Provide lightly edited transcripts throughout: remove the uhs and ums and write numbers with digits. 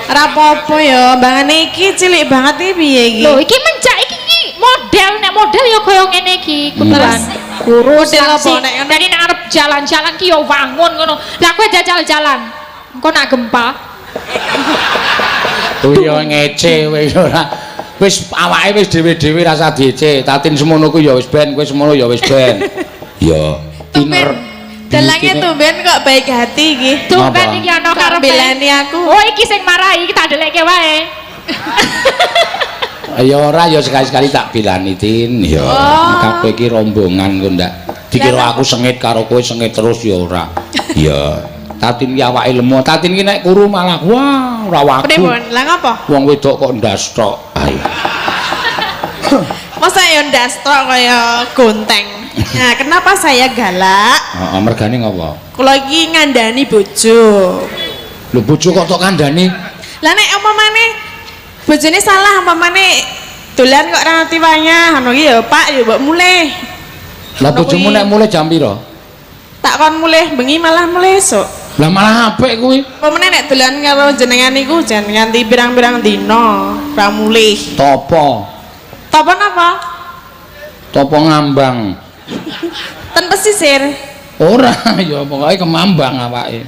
Rapopo ya, mbangane iki cilik banget iki piye iki? Lho, iki mencak iki model nek model ya kaya ngene iki. Kutelan. Kurus apa nek ngono. Dari nek arep jalan-jalan ki ya wangun ngono. Lah kowe jajal jalan. Engko nak gempa. Kuwi ya ngece kowe ora. Wis awake wis dhewe-dhewe rasa diece. Tatin semono ku ya wis ben, kowe semono ya wis ben. Ya, tiner. Dalange tumben kok baik hati iki. Tumben iki ana Kok karepe. belani aku. Oh, iki sing marahi iki tak deleke wae. Ya ora ya sekali-sekali tak bilani Tin ya. Kabeh iki rombongan kok ndak. Dikira aku sengit karo kowe sengit terus ya ora. Ya. Tatin ki awake lemo. Tatin ki nek kuru malah wah ora wagu. Pripun? Lah ngapa? Wong wedok kok ndas tok. Ayo. Masa ya ndas tok kaya gonteng. Nah, kenapa saya galak? Heeh, mergane ngopo? Kula iki ngandani bojo. Lho bojo kok tok kandhani? Lah nek umpamane bojone salah umpamane dolan kok ora ngerti wayah, ngono iki ya Pak, ya mbok mulih. Lah bojomu nek mulai jam piro? Tak kon mulih bengi malah mulih esuk. Lah malah apik kuwi. Umpamane nek dolan karo jenengan niku jan nganti pirang-pirang dina ra mulih. Topo? Topo napa? Topo ngambang. Ten pesisir. Ora, ya pokoke kemambang awake.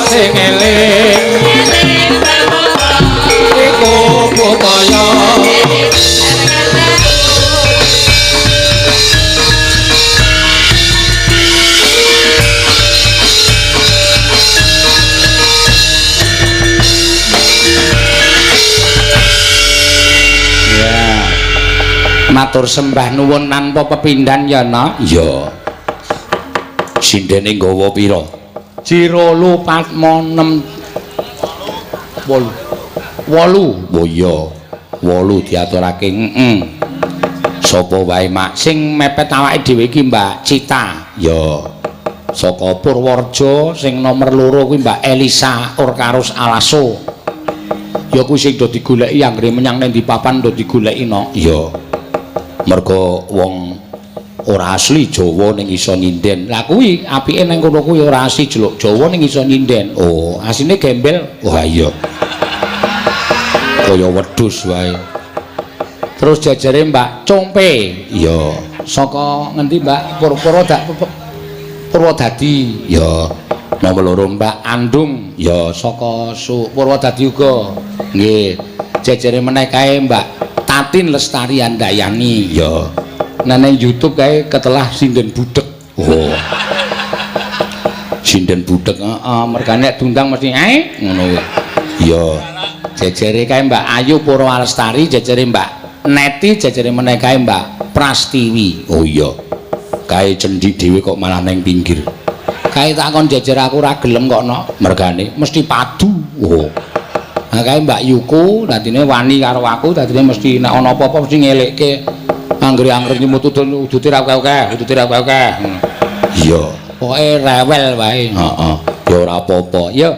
Sing eling iku budaya. Ya. Matur sembah nuwun tanpa pepindhan ya, Nak. Ya. Sindene nggawa pira? Jiro lu patmo 6 8 oh iya 8 diaturake sapa wae mak sing mepet awake dhewe iki Mbak Cita ya saka Purworejo sing nomor 2 kuwi Mbak Elisa Orkarus Alaso ya kuwi sing do digoleki anggere menyang nang ndi papan do digoleki no ya mergo wong ora asli Jawa ning iso nyinden. Lah kuwi apike nang kono kuwi ora asli jeluk Jawa ning iso nyinden. Oh, asline gembel. Wah iya. Kaya wedhus wae. Terus jajare Mbak Compe. Iya, saka ngendi Mbak? Purwodadi. Ya. Nomor 2 Mbak Andung. Ya, saka Purwodadi uga. Nggih. Jajare meneh kae Mbak Tatin Lestari Andayani. Ya. Nah nang YouTube kae ketelah sinden budek. Oh. Sinden budek heeh, mergane diundang mesti ngono kuwi. Iya. Jejere kae Mbak Ayu Purwalestari, jejere Mbak Neti jajare meneh kae Mbak Prastiwi. Oh iya. Kae cendhik dhewe kok malah neng pinggir. Kae takon jajar aku ora gelem kok no. Mergane mesti padu. Oh. Nah kae Mbak Yuku dadine wani karo aku dadine mesti nek ana apa-apa mesti ngelekke anggere-anggere nyemut udute ra akeh, udute ra akeh. Iya, pokoke rewel wae. Heeh. Ya ora apa-apa. Ya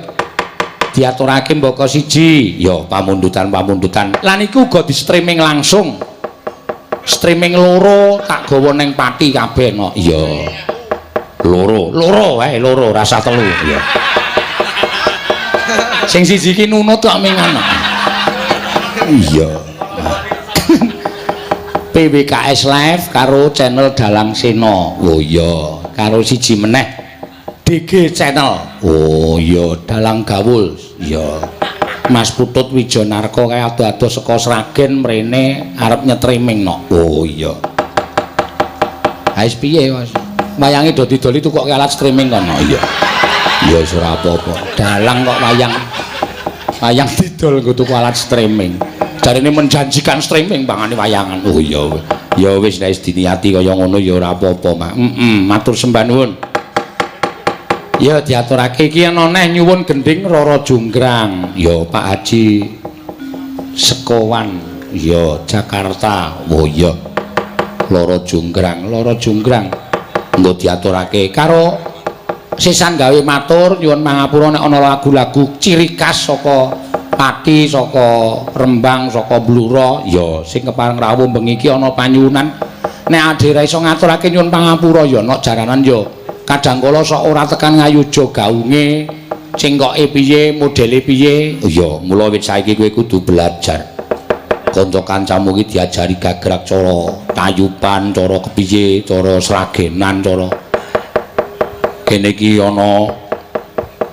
diaturake mboko siji, ya pamundutan-pamundutan. Lan iku uga di streaming langsung. Streaming loro tak gawa ning Pati kabeh no. Iya. Loro wae, loro rasa telu ya. Sing siji iki nunut kok mingan. Iya. PWKS Live karo channel Dalang Sena. Oh iya, karo siji meneh DG Channel. Oh iya, Dalang Gawul. Iya. Mas Putut Wijanarko kae ado-ado saka Sragen mrene arep nyetriming no. Oh iya. Ha wis piye, Mas? Wayange do didoli tukoke alat streaming kono. Iya. Ya wis ora apa-apa. Dalang kok wayang didol nggo tuku alat streaming. Jarine menjanjikan streaming bangane wayangan. Oh iya. Ya wis nek diniati kaya ngono ya ora apa-apa, Mak. Matur sembah nuwun. Ya diaturake iki ana neh nyuwun gending Roro Jonggrang. Ya Pak Haji Sekowan. Ya Jakarta. Oh iya. Loro Jonggrang. Nggo diaturake karo sisan gawe matur nyuwun pangapura nek ana lagu-lagu ciri khas saka Pati, saka Rembang, saka Bluro, ya sing kepareng rawuh bengi iki ana panyuwunan. Nek adhe ra iso ngaturake nyuwun pangapura ya nek jaranan ya kadang kala sok ora tekan ngayuja gaunge, cengkoke piye, modele piye. Ya mula wit saiki kowe kudu belajar. Kanca kancamu iki diajari gagrak cara tayuban, cara kepiye, cara sragenan, cara kene iki ana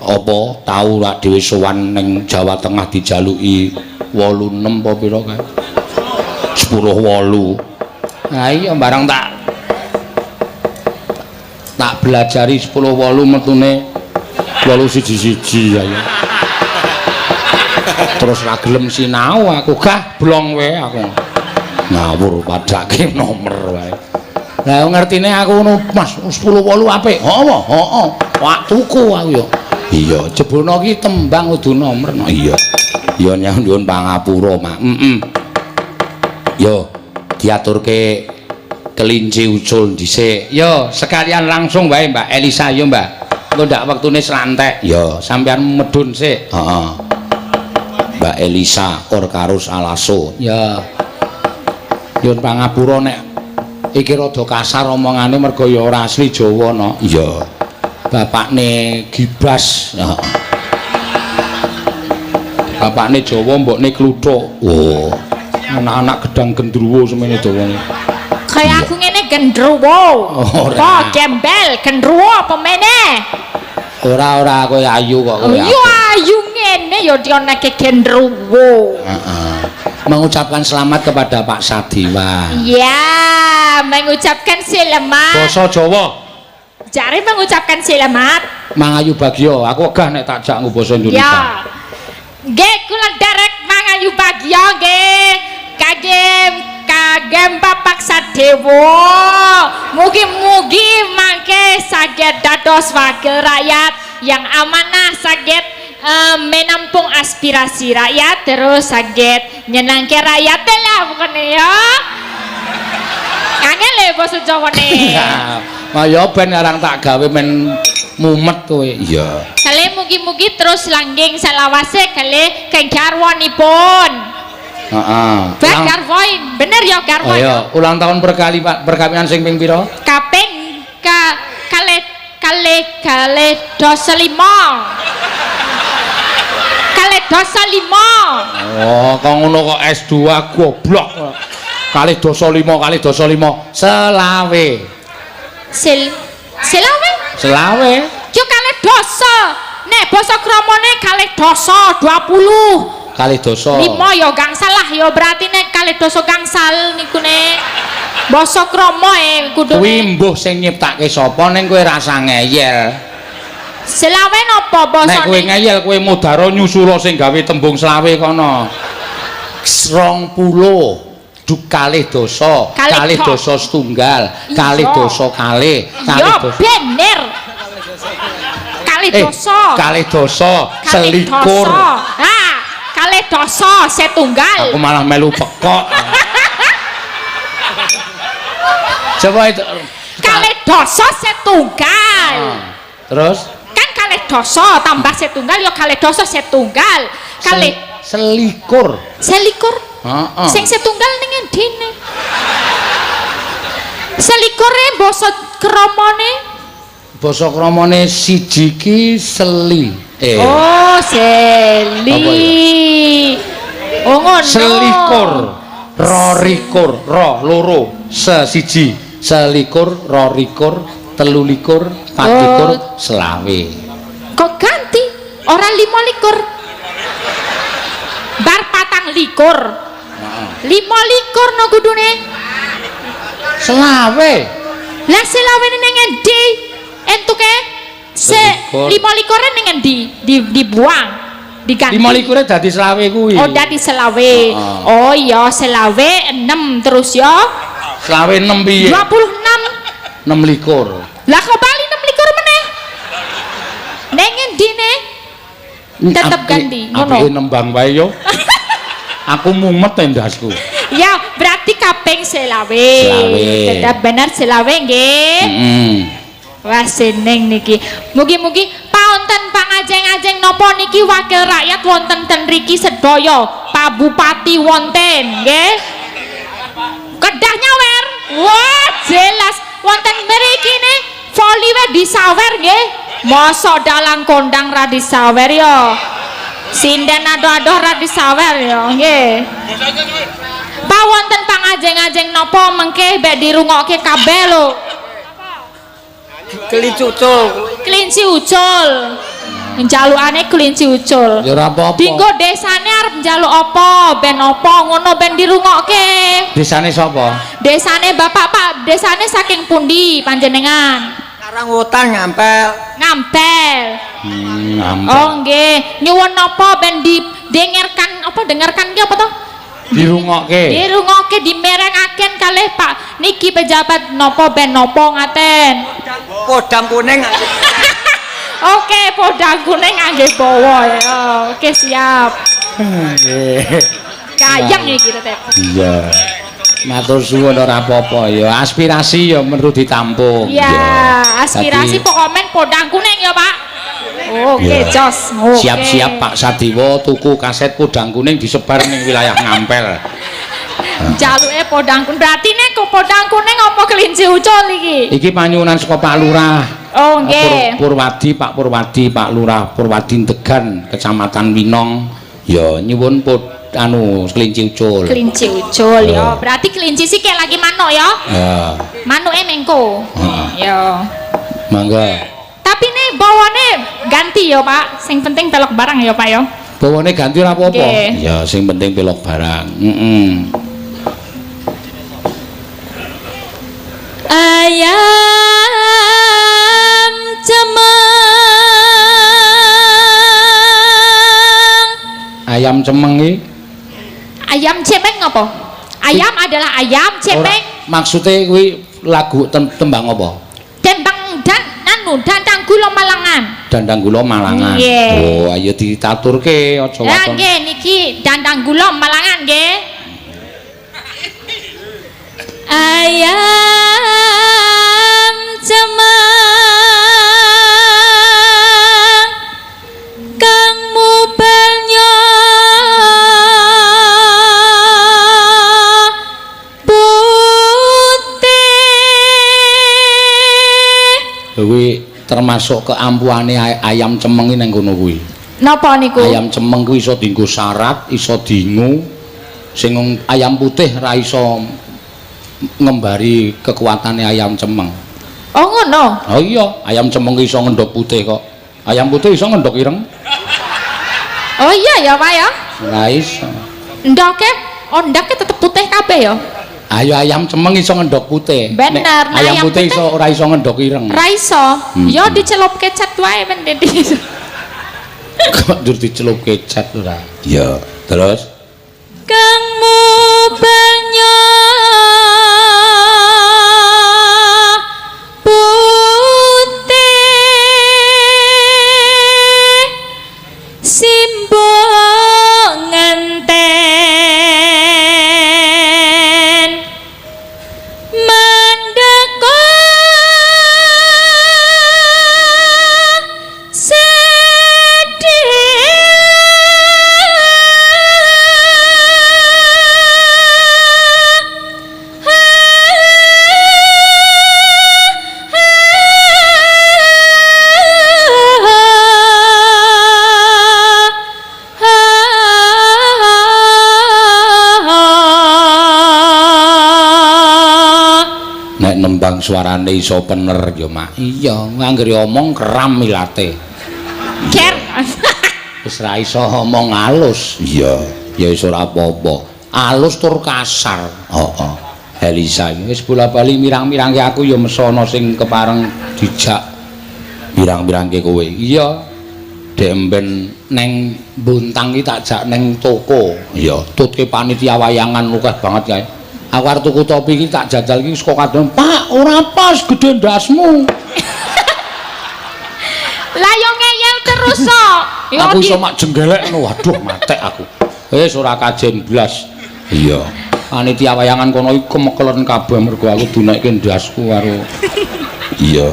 apa tau lak dhewe sowan ning Jawa Tengah dijaluki 86 apa pira kae 10-8. Nah iya barang tak belajari 10-8 metune 8-1-1 ya. Terus ra gelem sinau aku gah blong wae aku. Ngawur padake nomor wae. Lah ngertine aku ngono Mas 10-8 apik. Apa? Heeh. Wak tuku aku ya. Iya, jebono iki tembang kudu nomor. No, iya. Ya nyuwun pangapura, Mak. Yo diaturke kelinci ucul dhisik. Yo sekalian langsung wae Mbak Elisa yo, Mbak. Engko ndak wektune slantek. Yo sampean medun sik. Heeh. Mbak Elisa Orkarus Alaso. Ya. Nyuwun pangapura nek iki rada kasar omongane mergo ya ora asli Jawa no. Iya. Bapakne Gibas. Heeh. Bapakne Jawa, mbokne Kluthuk. Oh. Anak-anak gedang gendruwo semene dawane. Kaya aku ngene gendruwo. Apa gembel gendruwo apa meneh? Ora kowe ayu kok kowe. Yo ayu ngene ya dioneke gendruwo. Heeh. Mengucapkan selamat kepada Pak Sadiwa. Ya, mengucapkan selamat. Basa Jawa. Jare mengucapkan selamat. Mangayu Bagyo, aku wegah nek tak jak nggo basa Indonesia. Ya. Nggih kula derek Mangayu Bagyo nggih. Kagem Bapak Sadewo. Mugi-mugi mangke saged dados wakil rakyat yang amanah, saged menampung aspirasi rakyat, terus saged nyenangke rakyat lah pokoknya ya. Kangen le basa Jawane. Kaya ben arang tak gawe men mumet kowe. Iya. Kale mugi-mugi terus langgeng salawase kale kang garwanipun. Heeh. Garwoin, bener ya garwoin. Oh iya, ulang tahun perkawinan sing ping pira? Kaping kale 25. Kale 25. Oh, kok ngono kok S2 goblok. Kali 25 selawe. Selawe. Yo kali dosa. Nek basa kramane kali dosa 20. Kali dosa. 5 ya gangsal lah ya berarti nek kali dosa gangsal niku nek basa krama kudu. Kuwi mbuh sing nyiptake sapa ning kowe rasa ngeyel. Selawe napa basane? Nek kowe ngeyel kowe mudhara nyusura sing gawe tembung selawe kono. 20. kalih dosa, kalih dosa setunggal, kalih dosa kalih, kalih dosa. Bener. Kalih dosa. Kalih dosa selikur. Ha, kalih dosa setunggal. Aku malah melu pekok. Coba itu. Kalih dosa setunggal. Terus? Kan kalih dosa tambah setunggal ya kalih dosa setunggal. Kalih selikur. selikur. Heeh. Sing setunggal ning endine. Selikure basa kramane. Basa kramane siji ki seli. Oh, seli. Oh ngono. Selikur, rorikur, loro, siji, selikur, rorikur, telulikur, patikur, selawe. Kok ganti? Ora 25. Bar 24. 25 no kudune. Selawe. Lah selawe ning endi? Entuke se 25 ning endi? Dibuang. Diganti. 25 dadi selawe kuwi. Oh, dadi selawe. Oh iya, selawe 6 terus ya. Selawe 6 piye? 26. 26. Lah kok bali 26 meneh? Ning endine? Tetep ganti ngono. Apike nembang wae yo. Aku mumet endasku. Ya, berarti kaping selawe. Tetap benar selawe nggih. Wah, seneng niki. Mugi-mugi paonten pangajeng-ajeng napa niki wakil rakyat wonten ten mriki sedaya, Pak Bupati wonten, nggih. Kedah nyawer. Wah, jelas wonten mriki ne voli disawer nggih. Mosok dalang kondang ra disawer ya. Sinden adoh-adoh ra disawer ya, nggih. Pak wonten pangajeng-ajeng napa mengke mbek dirungokke kabeh lho. Kelinci ucul. Kelinci ucul. Njalukane kelinci ucul. Ya ora apa-apa. Dinggo desane arep njaluk apa? Ben apa ngono ben dirungokke. Desane sapa? Desane Bapak Pak, desane saking pundi panjenengan? Karang Wutan ngampel. Ngampel. Ngampel. Oh nggih, nyuwun napa ben didengarkan apa dengarkan ki apa to? Dirungokke. Dirungokke dimerengaken kalih Pak niki pejabat napa ben napa ngaten. Podang kuning. Oke, podang kuning nggih bawa ya. Oke, siap. Kayang iki tetep. Iya. Matur suwun ora apa-apa ya. Aspirasi ya menurut ditampung. Ya, aspirasi pokok men podang kuning ya, Pak. Oke, jos. Siap-siap Pak Sadiwo tuku kaset podang kuning disebar ning wilayah Ngampel. Jaluke podang kuning. Berarti nek kok podang kuning apa kelinci ucul iki? Iki panyuwunan saka Pak Lurah. Oh, nggih. Purwadi, Pak Purwadi, Pak Lurah Purwadi Tegan, Kecamatan Winong. Ya nyuwun kelinci ucul. Kelinci ucul ya. Berarti kelinci sih kayak lagi manuk ya? Ya. Manuke mengko. Ya. Mangga. Tapi nih bawane ganti ya, Pak. Sing penting pelok barang ya, Pak ya. Bawane ganti ora apa-apa. Nggih. Ya sing penting pelok barang. Ayam cemeng. Ayam cemeng iki. Ayam cemeng apa? Ayam adalah ayam cemeng. Maksudnya kuwi lagu tembang apa? Tembang dandang gula Malangan. Dandang gula Malangan. Nggih. Oh, ayo ditaturke aja Ya waton. nggih niki dandang gula Malangan nggih. Ayam cemeng kang mubelnya putih. Kuwi termasuk keampuane ayam cemeng ning kono kuwi. Napa niku? Ayam cemeng kuwi iso dienggo syarat, iso diingu. Sing ayam putih ra iso ngembari kekuatane ayam cemeng. Oh ngono. Oh iya, ayam cemeng iso ngendhog putih kok. Ayam putih iso ngendhog ireng. Oh iya ya, Pak ya. Ora iso. Ndoke, ondake tetep putih kabeh ya. Ayo ayam cemeng iso ngendhog putih. Bener, Nek nah ayam ayam putih iso ora iso ngendhog ireng. Ra iso. Ya dicelupke cat wae men Dedi. Kok dur dicelupke cat ora? Ya, terus kangmu banyo putih simbok nganten mandeko nek nembang suarane iso pener ya mak iya anggere omong keram milate ger wis ra iso omong halus iya ya wis ora apa-apa halus tur kasar heeh Elisa wis bola-bali mirang-mirangke aku ya mesono sing kepareng dijak mirang-mirangke kowe iya dek mben neng Buntang iki tak jak neng toko iya tutke panitia wayangan akeh banget kae aku arep tuku topi iki tak jajal iki saka kadon Pak ora pas gedhe ndasmu lah yo ngeyel terus kok aku iso mak jenggelek ngono waduh matek aku wis ora kajen blas iya panitia wayangan kono iku mekelen kabeh mergo aku dinekke ndasku karo iya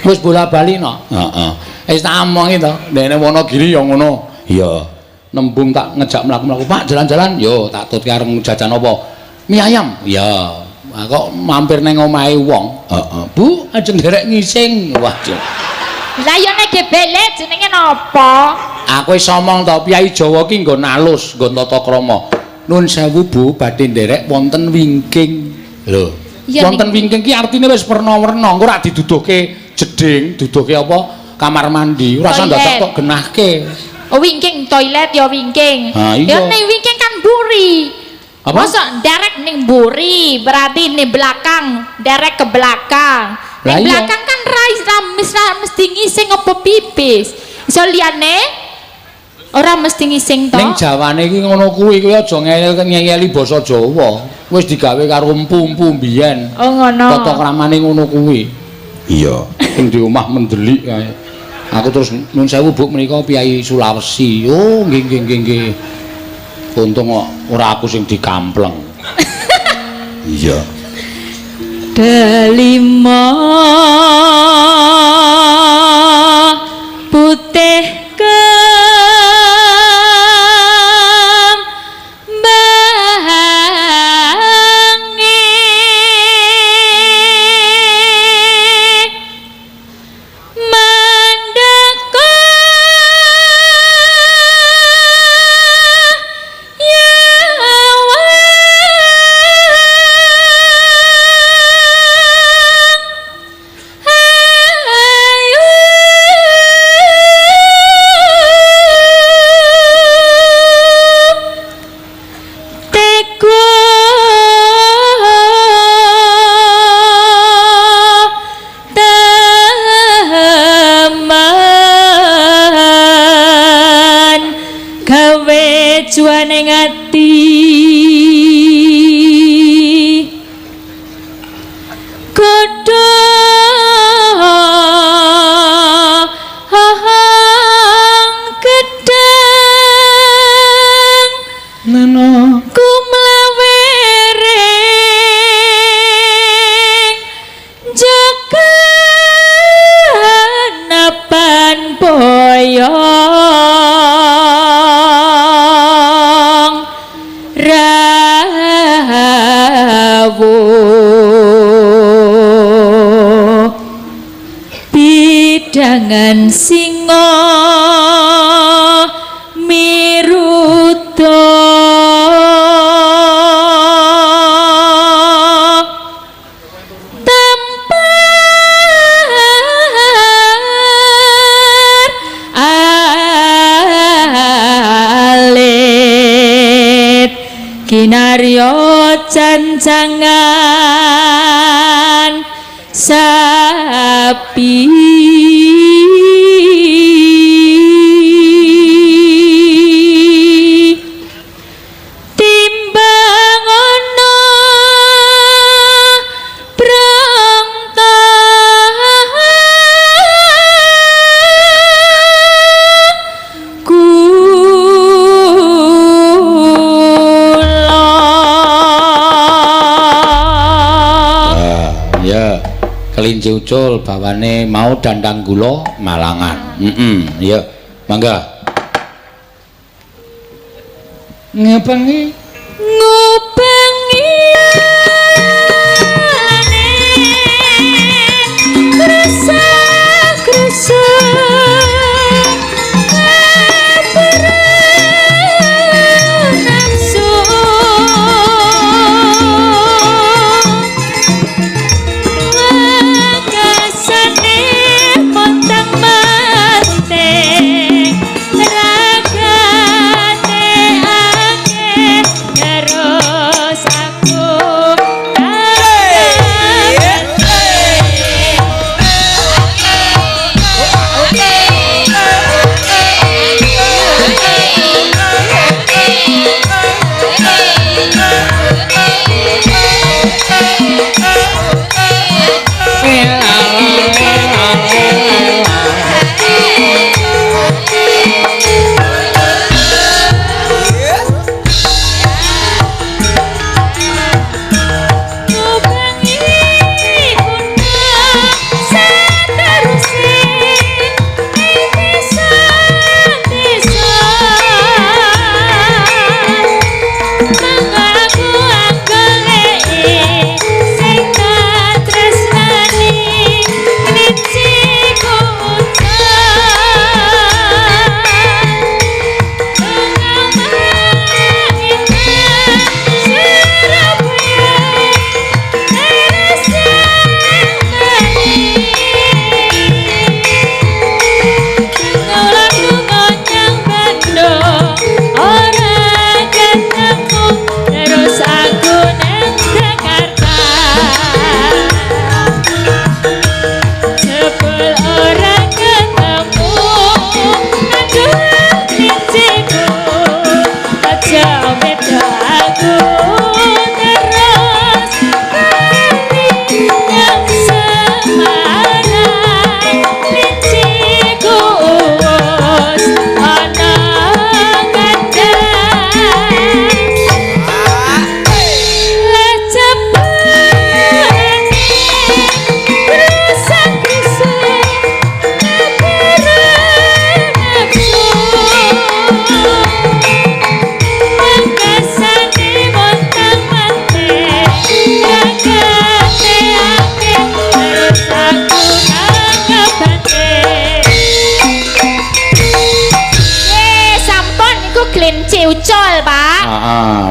wis bola-bali no heeh wis tak omongi to ndene Wonogiri ya ngono iya nembung tak ngejak mlaku-mlaku Pak jalan-jalan yo tak tutke arep jajan apa mie ayam ya kok mampir neng omahe wong heeh Bu ajeng derek ngising waduh lah yo nek belet jenenge napa aku wis omong to Kyai Jawa ki nggon alus nggon tata krama nun sewu Bu badhe nderek wonten wingking lho ya, wonten wingking ki artine wis werna-werna engko ora diduduhke jeding duduhke apa kamar mandi ora usah dadak kok genahke wingking toilet ya wingking iya. ya ning wingking kan buri apa? Masa derek ning buri, berarti ning belakang, derek ke belakang. Ning belakang kan mesti ngising apa pipis. Iso liyane ora mesti ngising to. Ning Jawane iki ngono kuwi kowe aja ngeyeli basa Jawa. Wis digawe karo empu-empu mbiyen. Oh ngono. Tata kramane ngono kuwi. Iya, ing di omah mendelik kae. Aku terus nun sewu Bu menika Kyai Sulawesi. Oh, nggih. Untung kok ora aku sing dikampleng. Iya. Delima putih juane ngati kodho gedang Nana kumlawereng jaga napan boyong rawuh bidangan singa miruta tampar alit kinarya cancangan sapi ti Kelinci ucul bawane mau dandang gula Malangan. Ya. Mangga. Ngubengi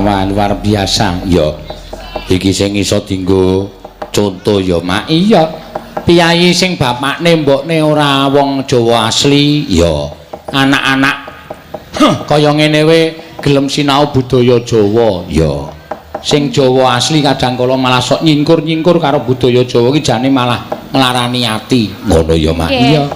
wah luar biasa ya iki sing iso dienggo conto ya mak iya piyayi sing bapakne mbokne ora wong Jawa asli ya anak-anak kaya ngene we gelem sinau budaya Jawa ya sing Jawa asli kadang kala malah sok nyingkur-nyingkur karo budaya Jawa iki jane malah nglarani ati ngono ya mak iya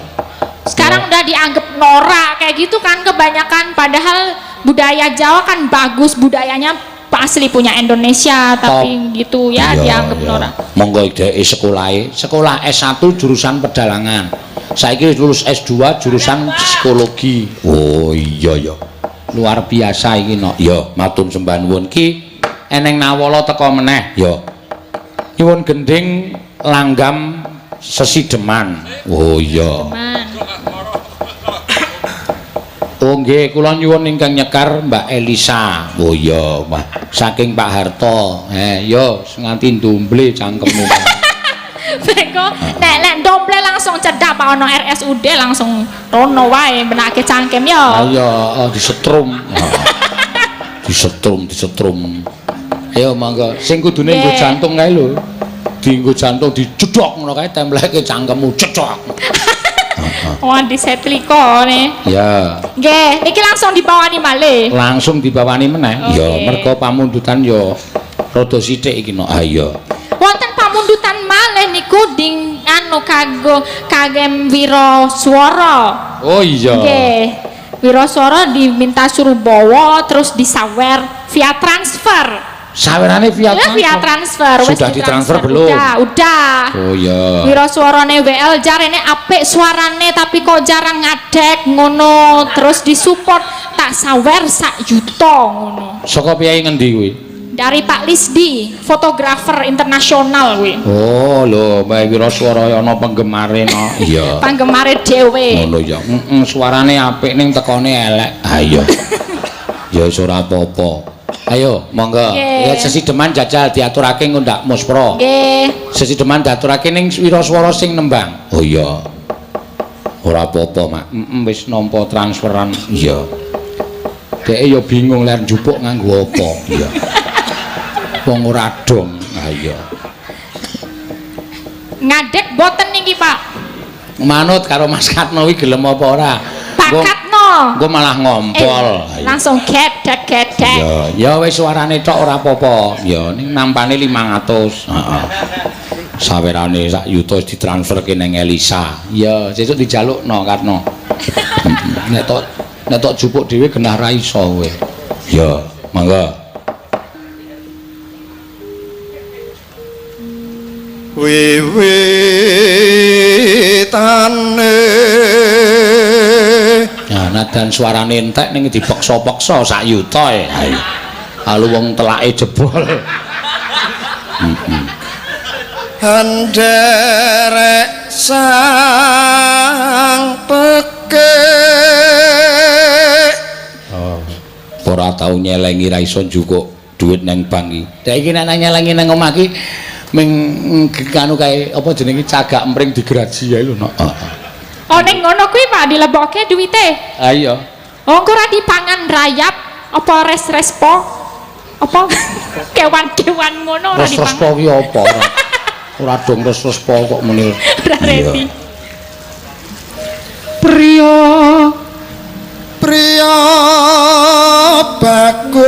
sekarang udah dianggap norak kayak gitu kan kebanyakan padahal budaya Jawa kan bagus budayanya asli punya Indonesia tapi gitu ya dianggap norak. Monggo dhek sekolah S1 jurusan pedalangan. Saiki lulus S2 jurusan psikologi. Oh iya ya. Luar biasa iki no. Ya matur sembah nuwun ki eneng nawala teka meneh ya. Nyuwun gending langgam sesideman. Oh iya. Oh nggih, kula nyuwun ingkang nyekar Mbak Elisa. Oh iya, Mbak. Saking Pak Harto. Yo nganti ndomble cangkemmu. Beko nek ndomble langsung cedak Pak ono RSUD langsung rono wae benake cangkem yo. Ayo disetrum. Disetrum. Ayo mangga, sing kudune nggo jantung kae lho. Dienggo jantung dijedhok ngono kae templeke cangkemmu cedhok. Wah disetliko nih. Ya. Nggih, niki langsung dibawani malih. Langsung dibawani meneh. Ya, mergo pamundutan ya rada sithik iki no. Ah iya. Wonten pamundutan malih niku ding anu kagem Wiraswara. Oh iya. Nggih. Wiraswara diminta suruh bawa terus disawer via transfer. Sawerane via transfer. Via transfer. Sudah ditransfer belum? Udah. Oh iya. Wiraswarane WL jarene apik suarane tapi kok jarang ngadeg ngono. Terus disupport tak sawer sak juta ngono. Saka piyayi ngendi kuwi? Dari Pak Lisdi, fotografer internasional kuwi. Oh, lho, Mbak Wiraswara ana penggemare no. Iya. Penggemare dhewe. Ngono ya. Suarane apik ning tekone elek. Ha iya. Ya wis ora apa-apa. Ayo, monggo. Ya sesideman jajal diaturake ngundak Muspro. Nggih. Sesideman diaturake ning Wiraswara sing nembang. Oh iya. Ora apa-apa, Mak. Wis nampa transferan. Iya. Deke ya bingung ler njupuk nganggo apa. Iya. Wong ora dong. Ha iya. Ngadeg boten niki, Pak. Manut karo Mas Katno iki gelem apa ora? Pak Katno. Engko malah ngompol. Langsung gedek. Ya wis suarane tok ora apa-apa. Ya ning nampane 500. Heeh. Sawerane sak yuta ditransferke ning Elisa. Ya sesuk dijalukno Katno. Nek tok jupuk dhewe genah ra iso kowe. Ya, monggo. Wiwitane Ya nadan suarane entek ning dipeksa-peksa sak yuta e. Lalu wong telake jebol. Handerek sang pekek Ora tau nyelengi ra iso njukuk dhuwit nang bank iki. Dek iki nek nyelengi nang omah iki ming kanu kae apa jenenge cagak empring digraji ae lho no. Oh ning ngono kuwi Pak dilebokke duwite. Ha iya. Oh engko ora dipangan rayap apa respo? Apa kewan-kewan ngono ora dipangan. Respo ki apa ora? Ora dong respo kok muni. Ora ready. priya bagus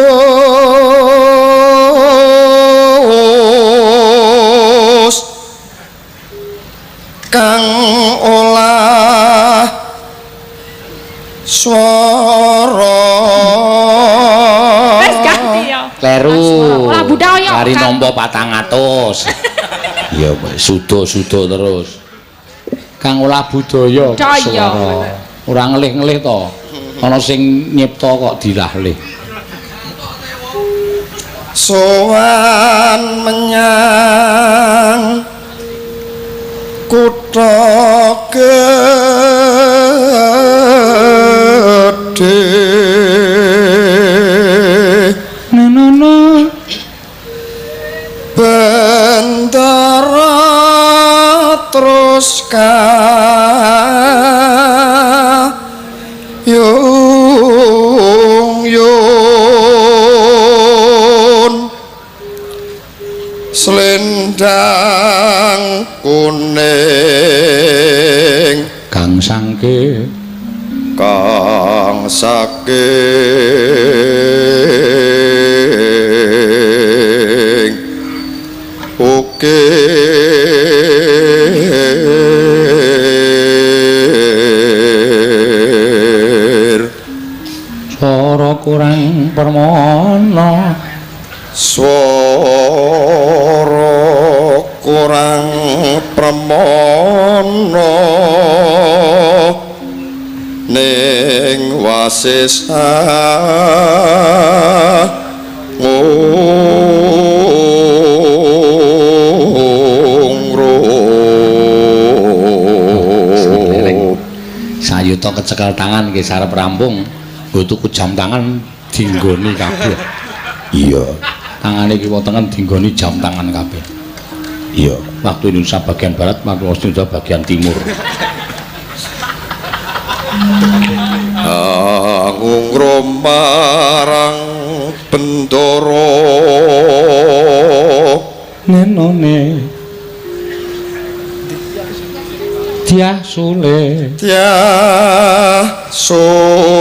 kang olah swara Wes ganti ya. Kleru. Lah budaya. Kari nampa 400. Iya, sudo-sudo terus. Kang olah budaya. Daya. Ora ngelih-ngelih to. Ana sing nyipta kok dilahlih. sowan menyang kutha gedhe Nono bendara terus yung selendang kuning Kang Sangke kang saking ukir swara kurang permana swara kurang pramono ning wasesa sayuta kecekel tangan nggih sarep rampung nggo tuku jam tangan dinggoni kabeh. Iya, tangane kiwa tengen dinggoni jam tangan kabeh. Iya, waktu Indonesia bagian barat, waktu Indonesia bagian timur. angungrum marang bendoro Nenone Diah Sule Sulistyo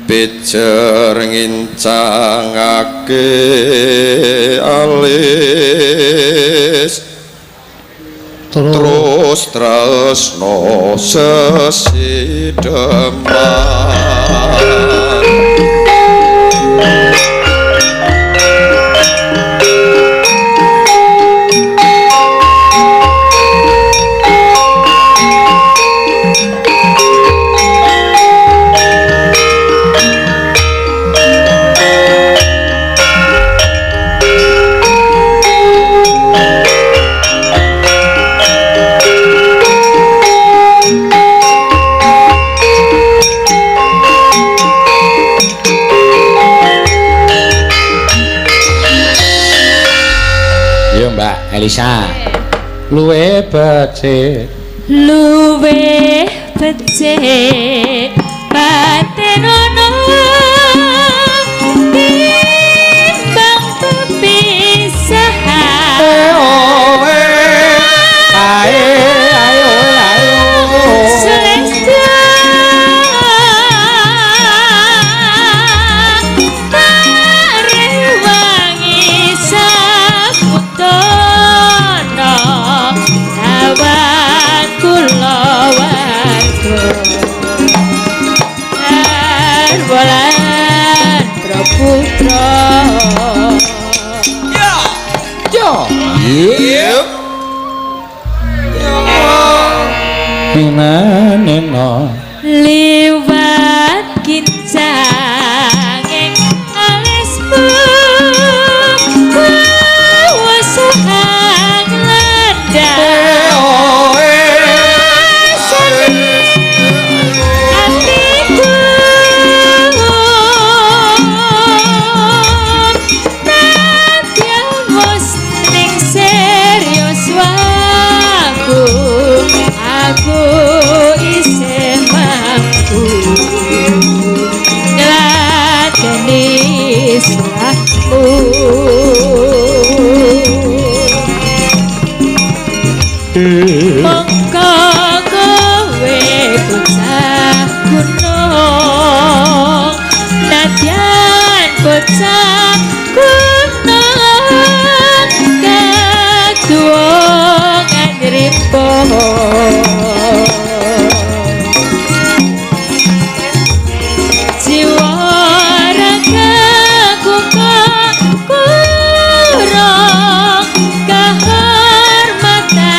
pijer ngincangake alis terus tresno sesideman Elisa luwe becik luwe becik batenono timbang pepisahan ayo Celesta tarewangi saputono kawan kula warga Bulan Praputra yo Yep. nena liwat kincanging alismu kawasahang lendah hatiku nadyan wis ning serius waku aku isih mampu ngladeni slahmu mongko kowe bocah gunung nadyan bocah gunung kaduwa ngripo jiwa ragaku kurang kehormatan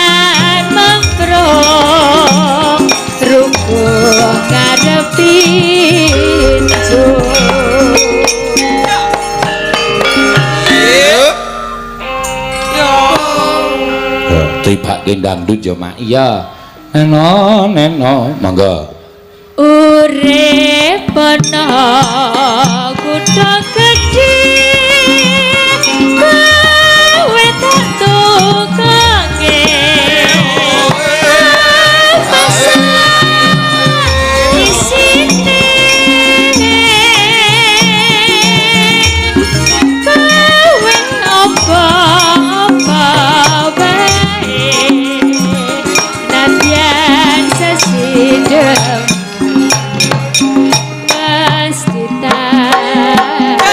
mangkrong rukun ngadepi tibake dangdut yo mak iya neno monggo urip ana kutha gedhe kowe tak tukange isine kowe apa-apa bae nadyan sesidem pasti tak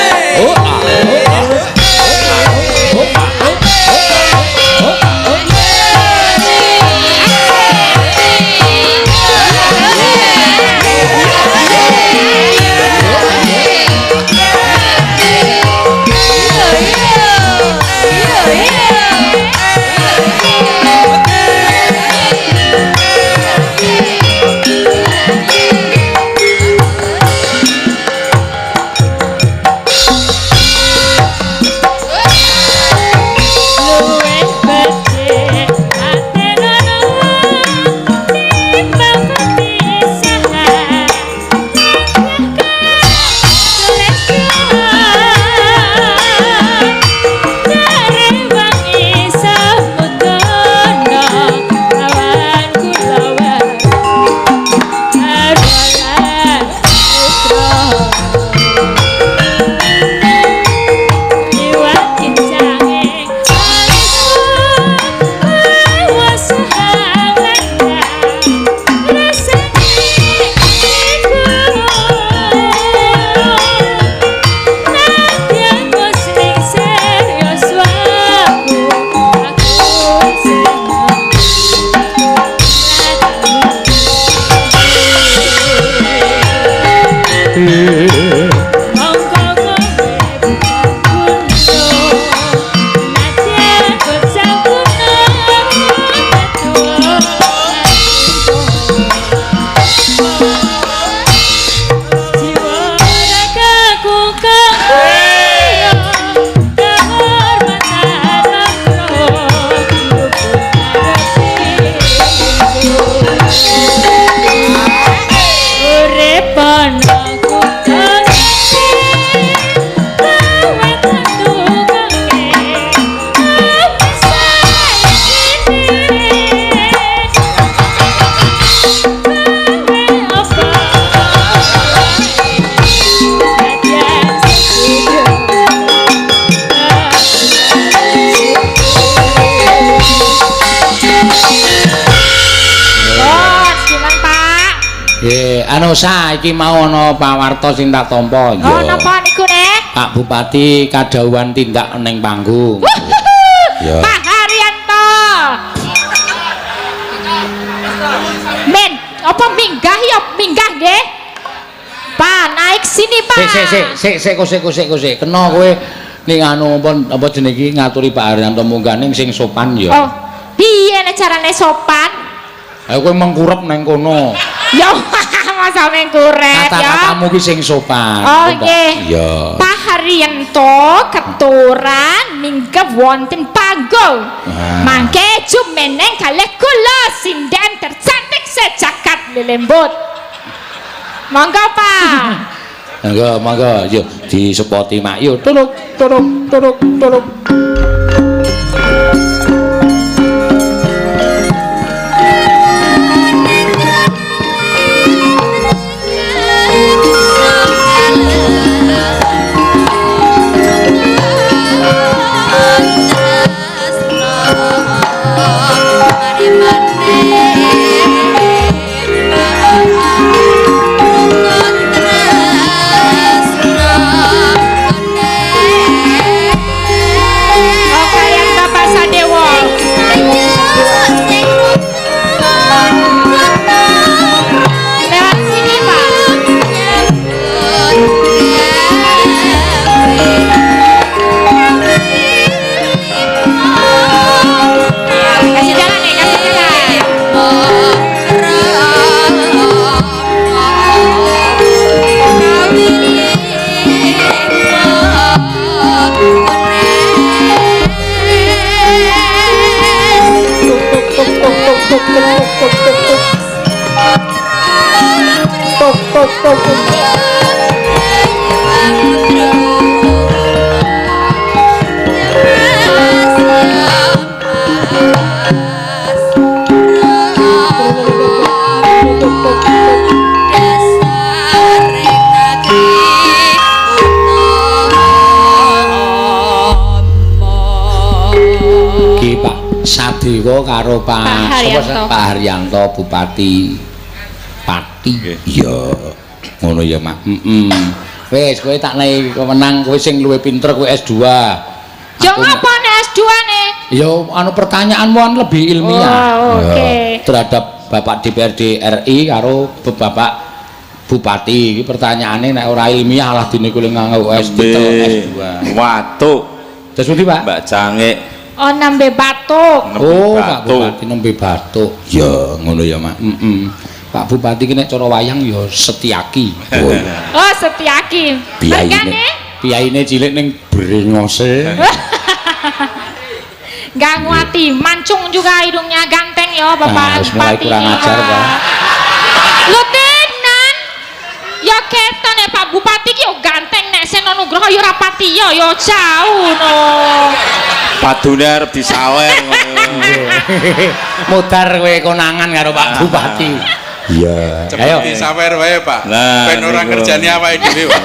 Anu saiki mau ana pawarta sing tak tampa ya. Oh napa niku nek? Pak Bupati kadhawuhan tindak ning panggung. Ya. Pak Haryanto. Men, apa minggah ya minggah nggih? Pak, naik sini, Pak. Sik. Kena kowe ning anu apa jenenge iki ngaturi Pak Haryanto munggah ning sing sopan ya. Oh, piye nek carane sopan? Ayo kowe mengkurep nang kono. Ya, masa mengkurep ya. Kata-katamu ki sing sopan. Oh, nggih. Ya. Pak Haryanto keturan minggah wonten panggung. Mangke jumeneng kalih kula sinden tercantik sejagat lelembut. Monggo, Pak. Monggo, yuk disepoti mak. Yuk, turuk. Sadewa karo Pak Haryanto Bupati Pati. Iya. Ngono ya, Mak. Wis kowe tak naik menang kowe sing luwih pinter kowe S2. Ya ngapa nek S2 ne? Ya anu pertanyaanmu kan lebih ilmiah. Oh, oke. Terhadap Bapak DPRD RI karo Bapak Bupati. Iki pertanyaane nek ora ilmiah lah dene kowe nganggo S2. Watuk. Terus pundi, Pak? Mbak Cangik. Oh, nembe batuk. Pak Bupati nembe batuk. Ya, ngono ya, Mak. Pak Bupati ki nek cara wayang ya Setyaki. Oh, Setyaki. Piyaine cilik ning brengose. Enggak nguati, mancung juga hidungnya ganteng ya, Bapak Bupati. Mulai kurang ajar, Pak. Lutinan. Ya keton ya Pak Bupati ki yo ganteng nek Seno Nugroho yo rapati yo jauh no. Padune arep disawer ngono. Mutar kowe konangan karo Pak Bupati. Iya. Ayo disawer wae, Pak. Ben ora kerjane awake dhewe.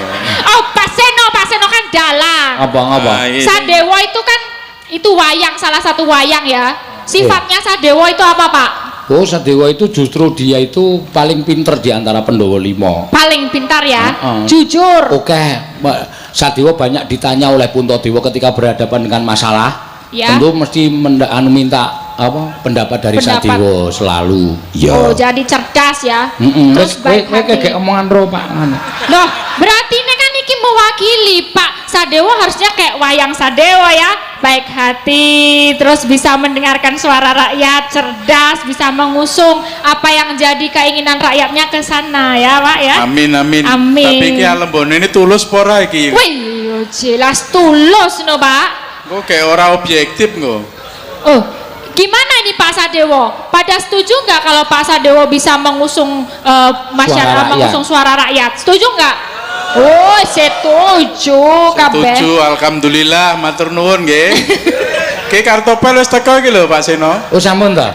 Oh, Pak Seno kan dalang. Apa? Sadewa itu kan itu wayang, salah satu wayang ya. Sifatnya Sadewa itu apa, Pak? Oh, Sadewa itu justru dia itu paling pinter di antara Pandhawa 5. Paling pintar ya. Jujur. Oke, Sadewa banyak ditanya oleh Puntadewa ketika berhadapan dengan masalah. Ya. Tentu mesti minta pendapat dari Sadewa selalu. Ya. Oh, jadi cerdas ya. Terus kowe kayak omongan ro Pak. Loh, berarti ini kan iki mewakili Pak Sadewa harusnya kayak wayang Sadewa ya. Baik hati, terus bisa mendengarkan suara rakyat, cerdas, bisa mengusung apa yang jadi keinginan rakyatnya ke sana ya, Pak ya. Amin. Tapi iki alembone ini tulus apa ora iki? Wih, jelas tulus no, Pak. Kok kayak ora objektif kok. Oh, gimana ini Pak Sadewo? Pada setuju nggak kalau Pak Sadewo bisa mengusung masyarakat, mengusung suara rakyat? Setuju nggak? Oh, setuju kabeh. Setuju, alhamdulillah, matur nuwun nggih. Ki kartopel wis teko iki lho Pak Seno. Oh, sampun ta?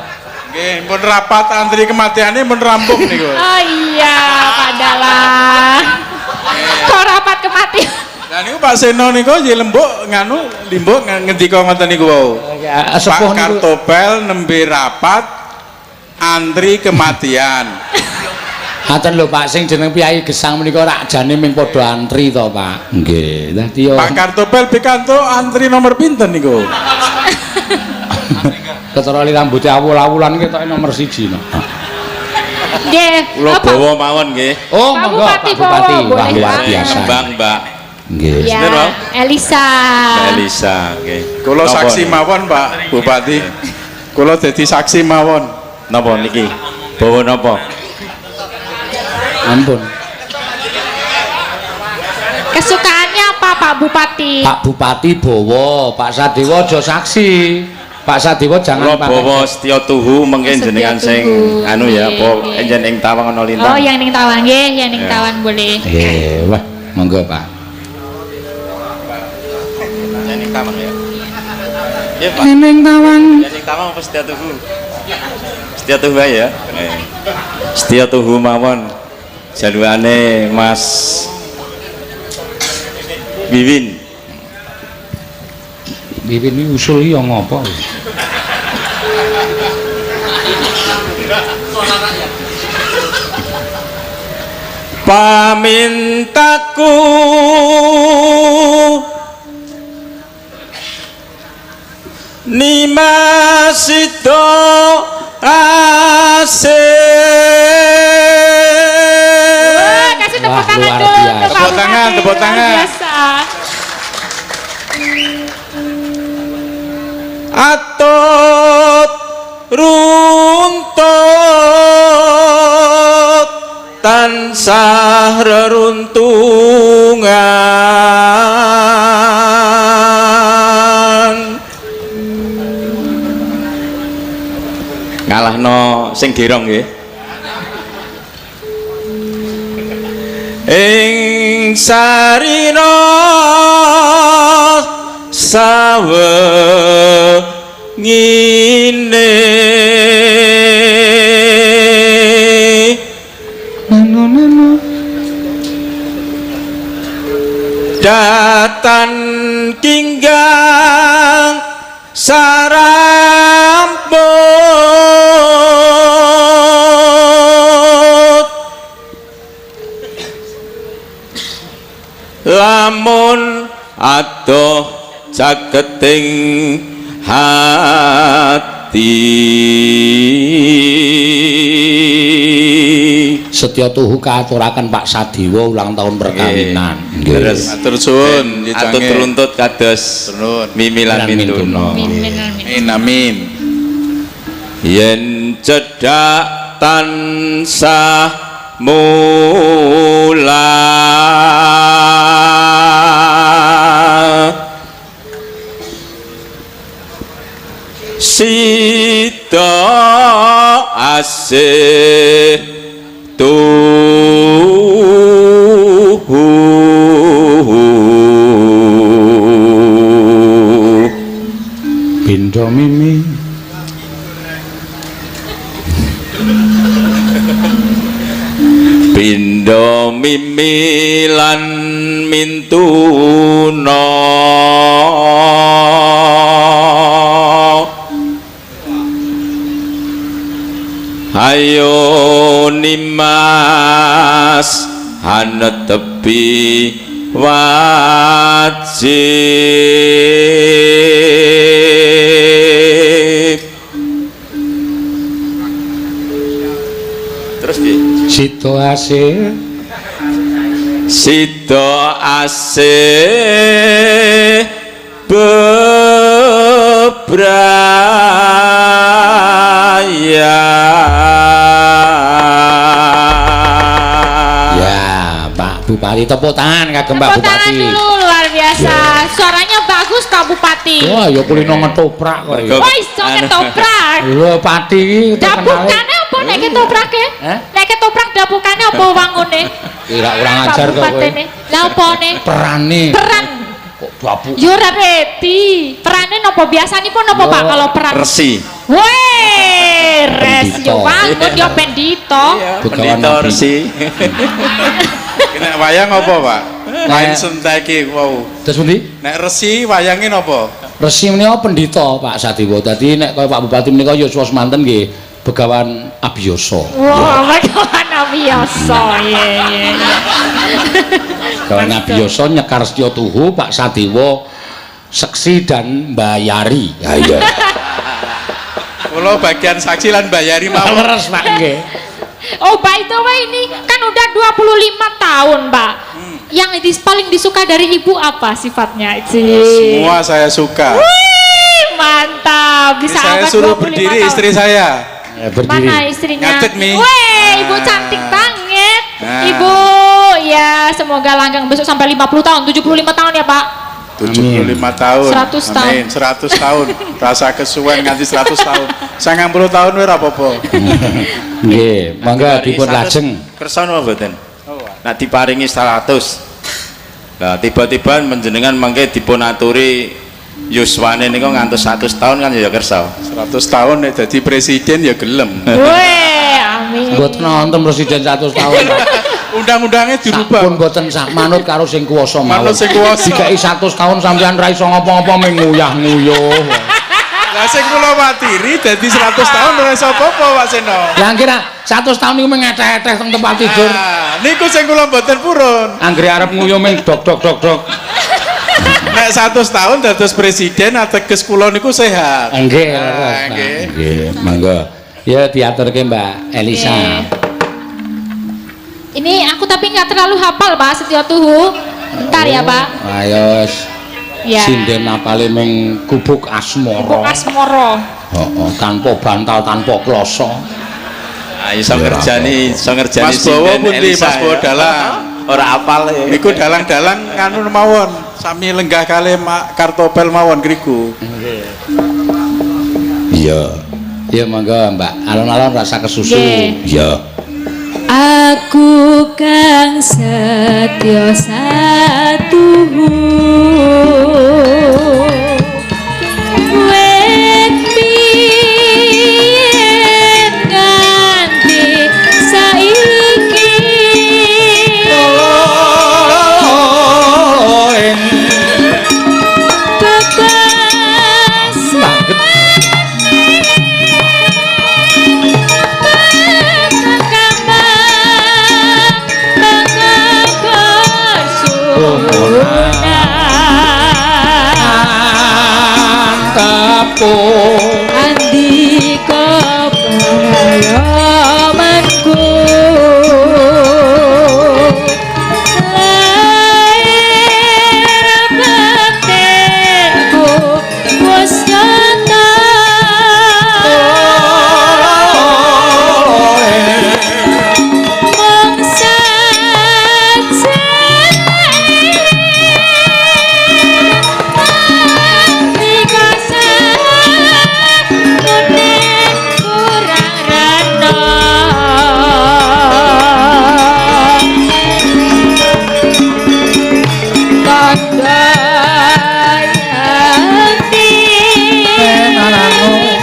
Nggih, pun rapat antri kematiane pun rampung niku. Oh iya, padahal. Kok rapat kematian? Nah niku Pak Seno niku nggih limbuk ngendika ngoten niku wau. Pak Kartopel nembe rapat antri kematian. Haten lho Pak sing jeneng Piyai Gesang menika rak jane ming padha antri to Pak. Nggih. Dadi yo Pak Kartopel pikantuk antri nomor pinten niku? ketara li rambute awul-awulan ketoke nomor 1 no. Nggih. Kula bawa mawon nggih. Oh, Pak monggo Bupati Pak Bupati. bawa, Wah, boleh, luar Pak. biasa. Mbak. Nggih. Ya, Sinten, Pak? Elisa. Elisa, nggih. Kula saksi mawon, Pak Bupati. Kula dadi saksi mawon. Napa niki? Bawa napa? Ampun. Kesukaannya apa Pak Bupati? Pak Bupati bawa, Pak Sadewa aja saksi. Pak Sadewa jangan Kula bawa Setya Tuhu mengke Setya jenengan sing Tuhu. anu ya, Nggih, apa nggih. enjen ing Tawang ana Oh, lintang. yang ning Tawang nggih, yang ning Ya. Tawang boleh. Nggih, wah, monggo Pak. Ning Tawang ya. Iya, Pak. Ning Tawang. Ning Tawang apa Setya Tuhu? Setya Tuhu ae ya. Setya Tuhu mawon. Jaluane Mas Wiwin. Wiwin iki usul iki yo ngopo? Pamintaku nimasito asih. Kasih Wah, tepuk tangan luar dulu biasa. untuk Pak Tepuk tangan, Bupati. tepuk Luar tangan. biasa. Atut runtut tansah reruntungan ngalahno sing dirong nggih ing sarina sawengine datan kinggang sarambut lamun adoh caketing hati Setya Tuhu kaaturaken Pak Sadewa ulang tahun perkawinan. Terus Matur suwun, atut Jange. runtut kados Nuwun. mimilan mintuno Amin, amin. Amin. yen cedhak tansah mula sida asih tuhu Bindo mimi. Pindo mimilan mintuna ayo nimas hanetepi wajib terus piye Situasi Sida asih bebraya. ya Pak Bupati tepuk tangan kagem Pak Tepuk tangan Bupati. dulu luar biasa. Suaranya bagus Pak Bupati. Wah, ya kulino ngetoprak kok ya. Wah, iso ketoprak. Lho Pati iki terkenal. Dapukane apa nek ketoprake? Hah? Nek ketoprak dapukane apa wangune? Kira kurang Pak ajar kok kowe. Bupatine. Lah opone? Perane. Peran. Kok dapuk. Yo ora reti. Perane napa biasanipun napa Pak kalau peran? Resi. Weh, res Pendito. yo wangun yo pendito. Begawan Pendito Nabi. resi. Nek wayang apa, Pak? Lain senteki wow. Terus pundi? Nek resi wayangin apa? Resi menika pendhita Pak Sadewa. Dadi nek kaya Pak Bupati menika ya suwos manten nggih Begawan Abiyasa. Wah, Begawan Ngabiyasa ye. Kalau ngabiyasa nyekar Setya Tuhu Pak Sadewa seksi dan mbayari. Ya iya. Kula bagian saksi lan bayari mawon. Leres Pak nggih. Oh, by the way ini kan udah 25 tahun, Pak. Yang paling disuka dari ibu apa sifatnya? Semua saya suka. Wih, mantap. Bisa Saya apa suruh 25 berdiri tahun? istri saya. Berdiri. Mana istrinya? Ngadeg, Mi. Wih, ibu cantik banget. Nah. Ibu, ya semoga langgeng besok sampai 50 tahun, 75 tahun ya, Pak. 75 tahun. 100 tahun. Amin. 100 tahun. Rasa kesuwen nganti 100 tahun. 90 tahun wis ora apa-apa. Nggih, mangga dipun lajeng. Kersa napa mboten? Nah diparingi 100. Nah tiba-tiba menjenengan mangke dipun aturi yuswane niku ngantos 100 tahun kan ya kersa. 100 tahun nek dadi presiden ya gelem. Wih, amin. Mboten nonton presiden 100 tahun. Undang-undangnya dirubah. Pun mboten sak manut karo sing kuwasa mawon. Manut sing kuwasa. Dikai 100 tahun sampean ra iso ngapa-ngapa mung nguyah-nguyuh. Lah sing kula watiri dadi 100 tahun ora iso apa-apa Pak Seno. Lah kira 100 tahun niku mung ngeteh-eteh teng tempat tidur. Niku sing kula mboten purun. Anggere arep nguyuh mung dok. Nek 100 tahun dados presiden ateges kula niku sehat. Nggih, Ah, leres. nggih. Nggih, mangga. Ya diaturke Mbak Elisa. Ini aku tapi nggak terlalu hafal, Pak, Setya Tuhu. Bentar ya, Pak. Ayo Ya. sinden apale ming gubuk asmara. Asmoro. Heeh, tanpa bantal, tanpa kloso. Ah iso ngerjani Mas Bowo sinden pundi Elisa Mas Bowo ya. dalang. Ora apal ya. Niku dalang-dalang nganu mawon. Sami lenggah kali mak kartopel mawon griku. Iya. Ya mangga Mbak, alon-alon rasa kesusu. Nggih. Iya. Aku kang setya satuhu wek biyen nganti saiki bebas Banget. Tepung andika pengalamanku lahir batinku wis nyata mung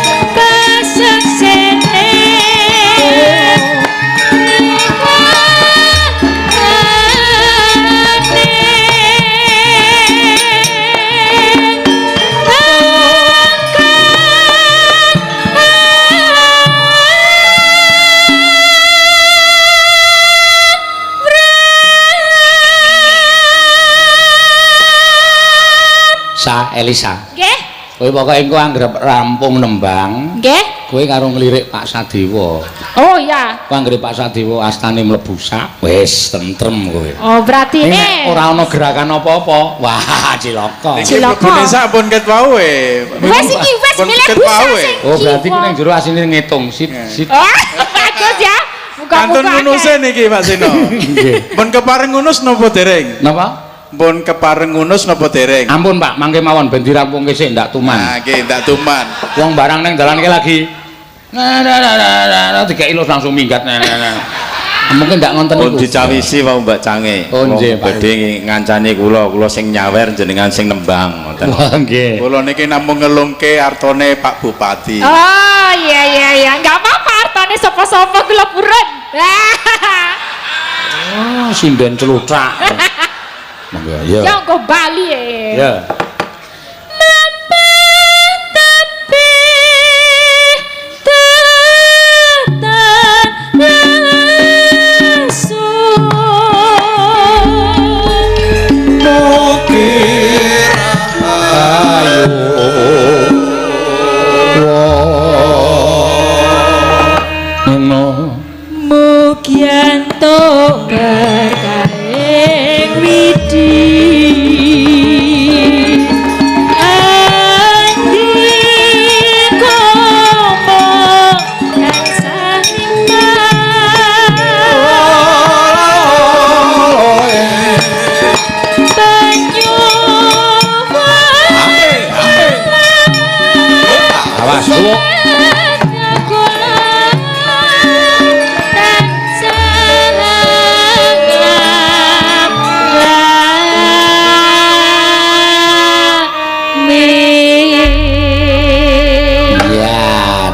Sa Elisa. nggih Kowe pokoke engko anggere rampung nembang, nggih kowe karo nglirik Pak Sadewa. oh ya Kowe anggere Pak Sadewa astane mlebu sak, wis tentrem kowe. oh berarti Nek ini ora ana gerakan apa-apa, wah cilaka. Niki Cilaka. mlebune sampun ket wae. wes iki wes Pun milih ket busa wae. sing Oh, berarti kiwa. ku ning jero asine ngitung. Sit. Oh, bagus ya. Kantun Buka-buka. ngunuse niki Pak Seno. Nggih. Pun kepareng ngunus napa dereng? Napa? Pun kepareng ngunus napa dereng? Ampun Pak, mangke mawon ben dirampungke sik ndak tuman. Nah, nggih ndak tuman. Wong barang ning dalan ki lagi. Nah, dikai ilus langsung minggat. Mungkin ndak ngonten Pun niku. dicawisi wau Mbak Cange. Oh, nggih, Pak. Badhe ngancani kula sing nyawer jenengan sing nembang ngoten. Wah, nggih. Kula niki namung ngelungke artone Pak Bupati. Oh, iya. Enggak apa-apa artane sapa-sapa kula purun. Oh, sinden celutrak. Monggo ya. Ya engko Bali Ya.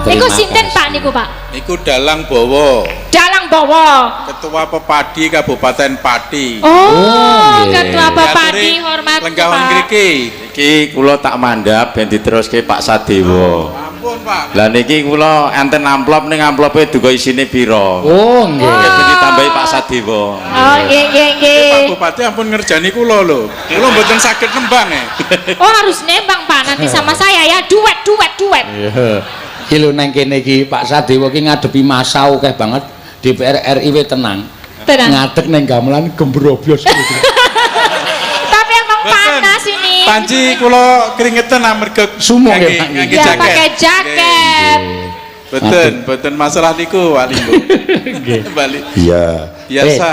Niku sinten Pak niku Pak? Niku Dalang Bawa, Dalang Bawa. Ketua Pepadi Kabupaten Pati. Oh, nggih. Ketua Pepadi Diaturi hormat Lenggawan Pak. Kriki. Iki kula tak mandhap ben diteruske Pak Sadewa. Ampun Pak. Lah niki kula enten amplop ning amplope duka isine pira. Oh nggih. Nggih ditambahi Pak Sadewa. Oh, nggih nggih Pak nggih. Bupati ampun ngerjani kula lho. Kula mboten saged nembang Oh, harus nembang Pak nanti sama saya ya. Duet. Iya. Iki lho nang kene iki Pak Sadewa ki ngadepi masa akeh banget DPR RI we tenang. Tenang. Ngadeg ning gamelan gembroblos gitu. Tapi emang panas ini. Panci kula keringetan amarga Sumo nggih, ngangge- Pak. ngangge Ya jaket. pakai jaket. Boten masalah niku wali Bu. Balik. Iya. Biasa.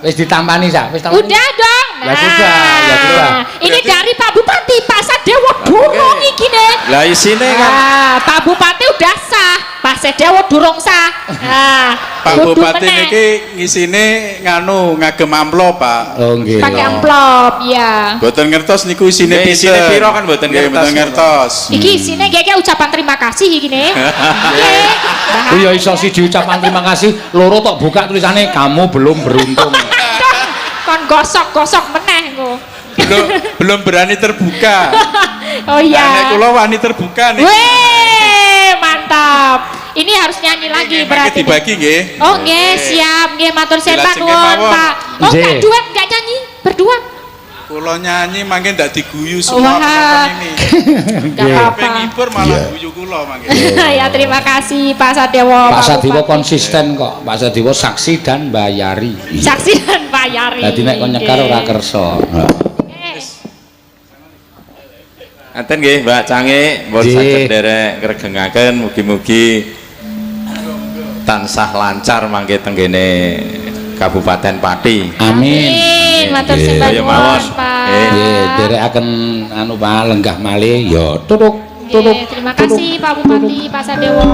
Wis ditampani sa, wis tampani. Udah dong. Ya sudah, ya sudah. Ini Berarti- dari Pak Bupati, Pak Sadewa durung iki nih. Lah isine kan Nah, Pak Bupati udah sah, Pak Sadewa durung sah. Nah, Pak kudu Bupati meneh. niki ngisine ngagem amplop, Pak. Oh nggih. Pakai amplop, ya. Boten ngertos niku isine Nggih, pinten. isine piro kan boten Nggih, ngertos. boten ngertos. Iki isine kayak ucapan terima kasih iki nih. Oh ya iso siji ucapan terima kasih, loro tok buka tulisannya kamu belum beruntung. Kon gosok-gosok meneh engko. Belum berani terbuka. Oh Nek iya. kula wani terbuka nih. Weh, mantap. Ini harus nyanyi lagi Mangke berarti. dibagi nggih. Oh nggih, siap nggih matur sembah Dilajengke nuwun, mawon. Pak. Oh, Nggih. enggak duet, enggak nyanyi, berdua. Kula nyanyi mangke ndak diguyu Wah. semua penonton ini. Enggak apa-apa. Penghibur malah guyu kula mangke. Ya terima kasih Pak Sadewa. Pak Sadewa Bupati. konsisten kok. Pak Sadewa saksi dan bayari. Saksi dan bayari. Dadi nek kon nyekar ora kersa. enten nggih Mbak Cange mun Nggih. saged derek ngregengaken mugi-mugi tansah lancar mangke tenggene Kabupaten Pati. Amin. Amin. Matur Nggih. sembah Ya nuwun, mawon. Pak. Nggih, derekaken anu Pak lenggah malih ya tutuk tutuk. Nggih, terima kasih Pak Bupati, Pak Sadewa.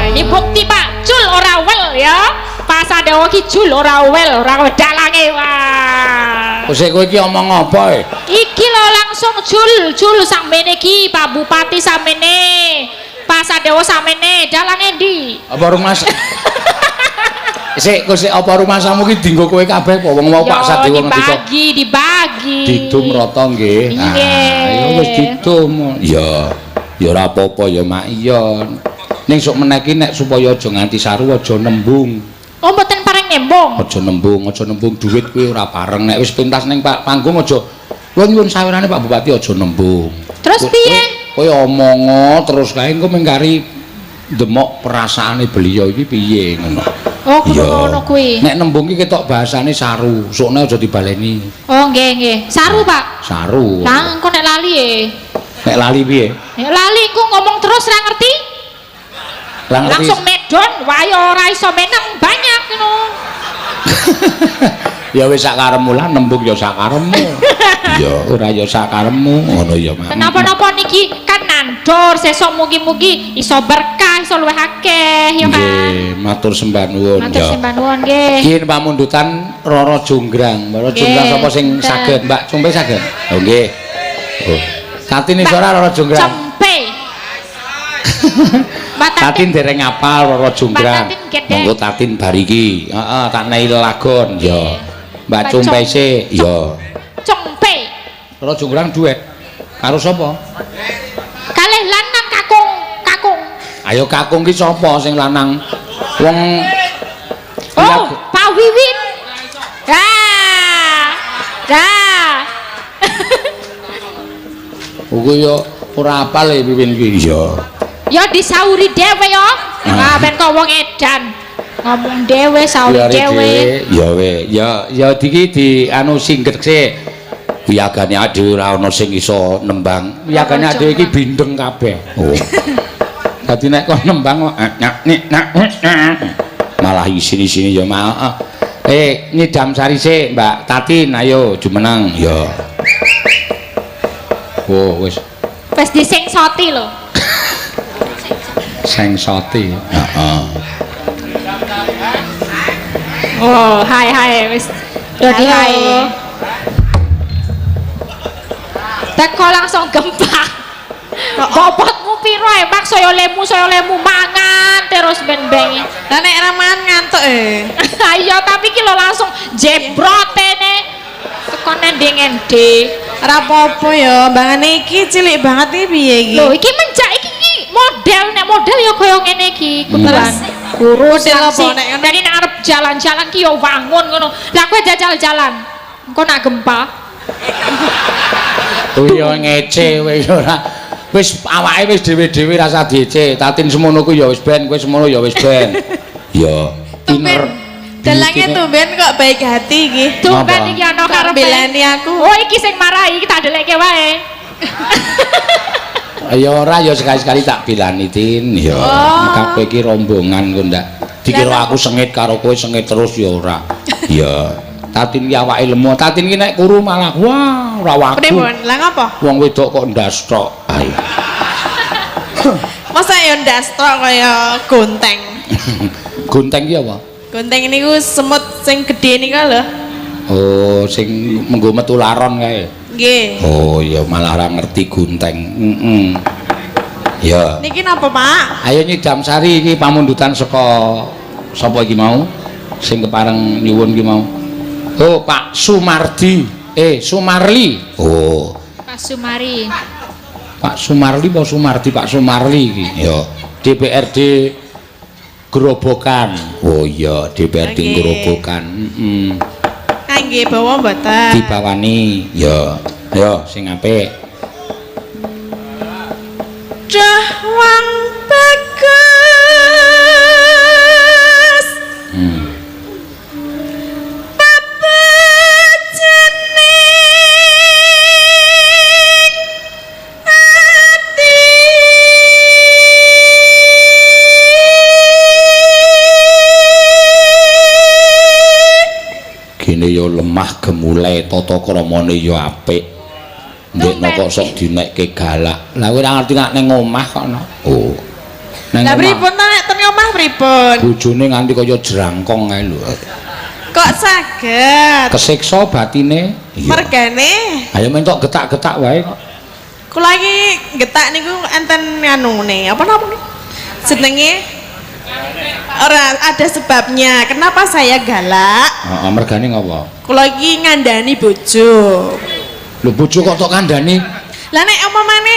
Ini bukti Pak, jul ora wel ya. Pak Sadewa ki jul ora wel, ora dalange wah. Wis kowe iki omong apa e? Iki lho langsung jul samene iki Pak Bupati samene. Pak Sadewa samene dalange ndi? Apa rumah Sik, kok sik apa rumah samu ki dienggo kowe kabeh apa wong mau Pak Sadewa ngendika? Dibagi. Didum rata nggih. Nggih. Ya wis didum. Ya ora apa-apa ya Mak iya. Ning sok meneh ki nek supaya aja nganti saru aja nembung. Oh mboten pareng nembung. Aja nembung duit kuwi ora pareng. Nek wis pentas ning panggung aja Kula nyuwun sawerane Pak Bupati aja nembung. Terus piye? Kowe omongo terus kae engko mengkari ndemok perasaane beliau iki piye ngono. Oh kudu Iya. ngono kuwi. Nek nembung ki ketok bahasane saru, sokne aja dibaleni. Oh nggih nggih. Saru Pak. Saru. Lah engko nek lali e. Nek lali piye? Nek lali engko ngomong terus ra ngerti. Lah ngerti. Langsung medon, wae ora iso meneng banyak ngono. Ya wis sakarepmu lah nembung ya sakarepmu. Ya ora ya sakarepmu ngono ya Mak. Kenapa-napa niki kan nandur sesuk mugi-mugi iso berkah, iso luwih akeh ya kan. Nggih, matur sembah nuwun Matur ya. sembah nuwun nggih. Iki pamundutan Roro Jonggrang. Roro Jonggrang sapa sing bener. saged, Mbak Cumpe saged? Oh nggih. Oh. Tatin iso ora Roro Jonggrang? Cempe. Mbak Tatin. Tatin dereng ngapal Roro Jonggrang. Mbak Tatin gede. Monggo Tatin bariki. Heeh, tak nehi lelagon ya. Mbak Mbak Cumpe Cong- sik ya. Cempe. Roro Jonggrang duet karo sapa? Kalih lanang kakung. Ayo kakung ki sapa sing lanang? Wong Oh, Pak Wiwin. Dah. Kuwi yo ora apal e piwin iki ya. Ya disauri dhewe yo. Ah ben kok wong edan. Ngomong dhewe sauri dhewe. Ya we, ya iki di anu singget sik. Wiyagane dhewe ora ana sing iso nembang. Wiyagane dhewe iki bindeng kabeh. Oh. Dadi nek kok nembang malah isini-sini ya malah. Nyidam sari sik, Mbak Tatin, ayo jumeneng ya. Oh, wis. Wis disengsoti lho. Sengsoti. Heeh. Oh, hai wis. Dadi hai. Teko langsung gempak. Bobotmu piro emak saya lemu mangan terus ben-bengi. Lah nek ra mangan ngantuk Ayo tapi ki lho langsung jebrot ne. Teko nending-endi. Ora apa-apa ya, mbangane iki cilik banget iki piye iki? Lho iki menjak iki model nek model ya kaya ngene iki. Kutelan. Kurus Model apa langsing. nek ngono? Dari nek arep jalan-jalan ki ya wangun ngono. Lah kowe jajal jalan. Engko nak gempa. Oh ya ngece kowe ora. Wis awake wis dhewe-dhewe rasa diece. Tatin semono ku ya wis ben, kowe semono ya wis ben. Ya, Tumben. Dalange tumben kok baik hati iki. Tumben iki ana Kok karepe. belani aku. Oh iki sing marahi iki tak deleke wae. Ya ora ya sekali-sekali tak bilani Tin ya. Kabeh iki rombongan kok ndak. Dikira aku sengit karo kowe sengit terus ya ora. Ya. Tatin ki awake lemu. Tatin ki nek kuru malah wah ora wagu. Pripun? Lah ngapa? Wong wedok kok ndas tok. Ayo. Masa ya ndas tok kaya gonteng. Gonteng ki apa? Gonteng niku semut sing gedhe nika lho. Oh, sing menggo metu laron kae. Nggih. Oh, ya malah ora ngerti gonteng. Ya. Niki napa, Pak? Ayo nyidam sari iki pamundutan saka sapa iki mau? Sing kepareng nyuwun iki mau. Oh, Pak Sumardi. Sumarli. Oh, Pak Sumari. Pak Sumarli apa Sumardi? Pak Sumarli iki. Ya, DPRD Grobogan. Oh iya, DPRD Oke. Grobogan. Nggih bawa mboten. Dibawani. Ya. Ayo sing apik. Dawang bagus. Gene ya lemah gemulai tata kramane ya apik. Ndekno kok sok dinekke galak. Lah kowe ora ngerti nek ning omah kok no. Oh. Nang Lah pripun ta nek ten omah pripun? bojone nganti kaya jerangkong kae lho. Kok saged? Kesiksa batine. Iya. Mergane Ayo mentok getak-getak wae kok. kula iki getak niku enten anune. Apa namanya? Jenenge ora ada sebabnya. Kenapa saya galak? Heeh, mergane ngopo? Kula iki ngandani bojo. Lho bojo kok tok kandhani? Lah nek umpamane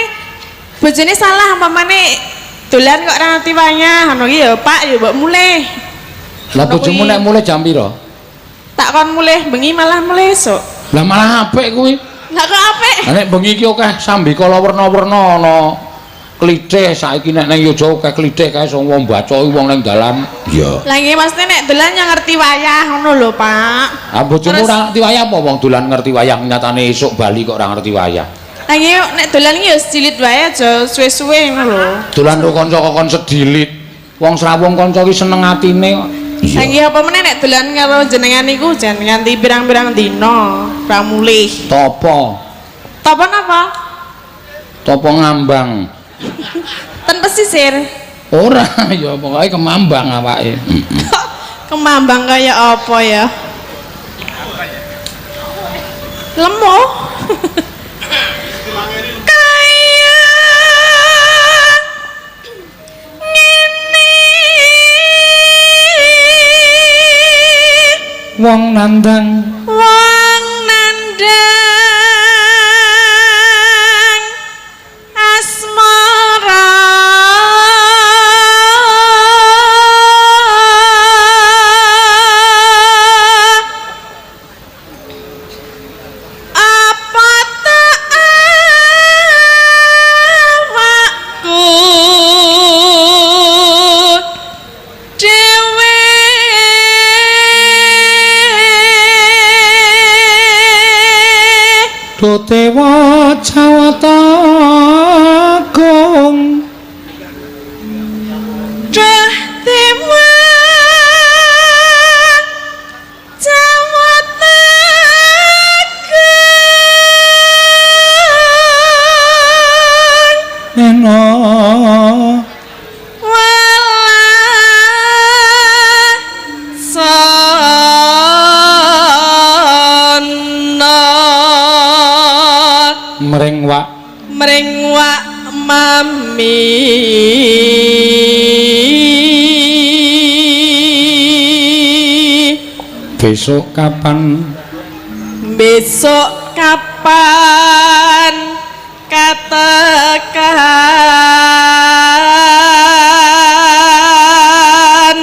bojone salah umpamane dolan kok ora ngerti wayah ngono iki ya Pak ya mbok mulih. Lah bojomu nek mulai jam pira? Tak kon mulih bengi malah mulih esuk. Lah malah apik kuwi. Lah kok apik? Lah nek bengi iki akeh sambikala werna-werna ana klithih saiki nek nang Yojo akeh klithih kae sing wong baca wong ning dalan. Iya. Lah nggih maksudnya nek dolan yang ngerti wayah ngono lho Pak. Ah bojomu Terus- ora ngerti wayah apa wong dolan ngerti wayah nyatane esuk bali kok ora ngerti wayah. Lah nggih nek dolan iki ya cilit wae aja suwe-suwe ngono lho. Dolan karo kanca kok kon sedilit. Wong srawung kanca ki seneng atine kok. Lah nggih apa meneh nek dolan karo jenengan niku jan nganti pirang-pirang dina ra mulih. Topo. Apa napa? Topo ngambang. Ten pesisir. Ora ya pokoke kemambang awake. Kemambang kaya apa ya? Lemo. Kaya ngene. Wong nandang Wong nandang asmara. Apa tak Dotewa Jawata Agung Dah Dewa Jawata Agung Nena Mringwak mami besok kapan katakan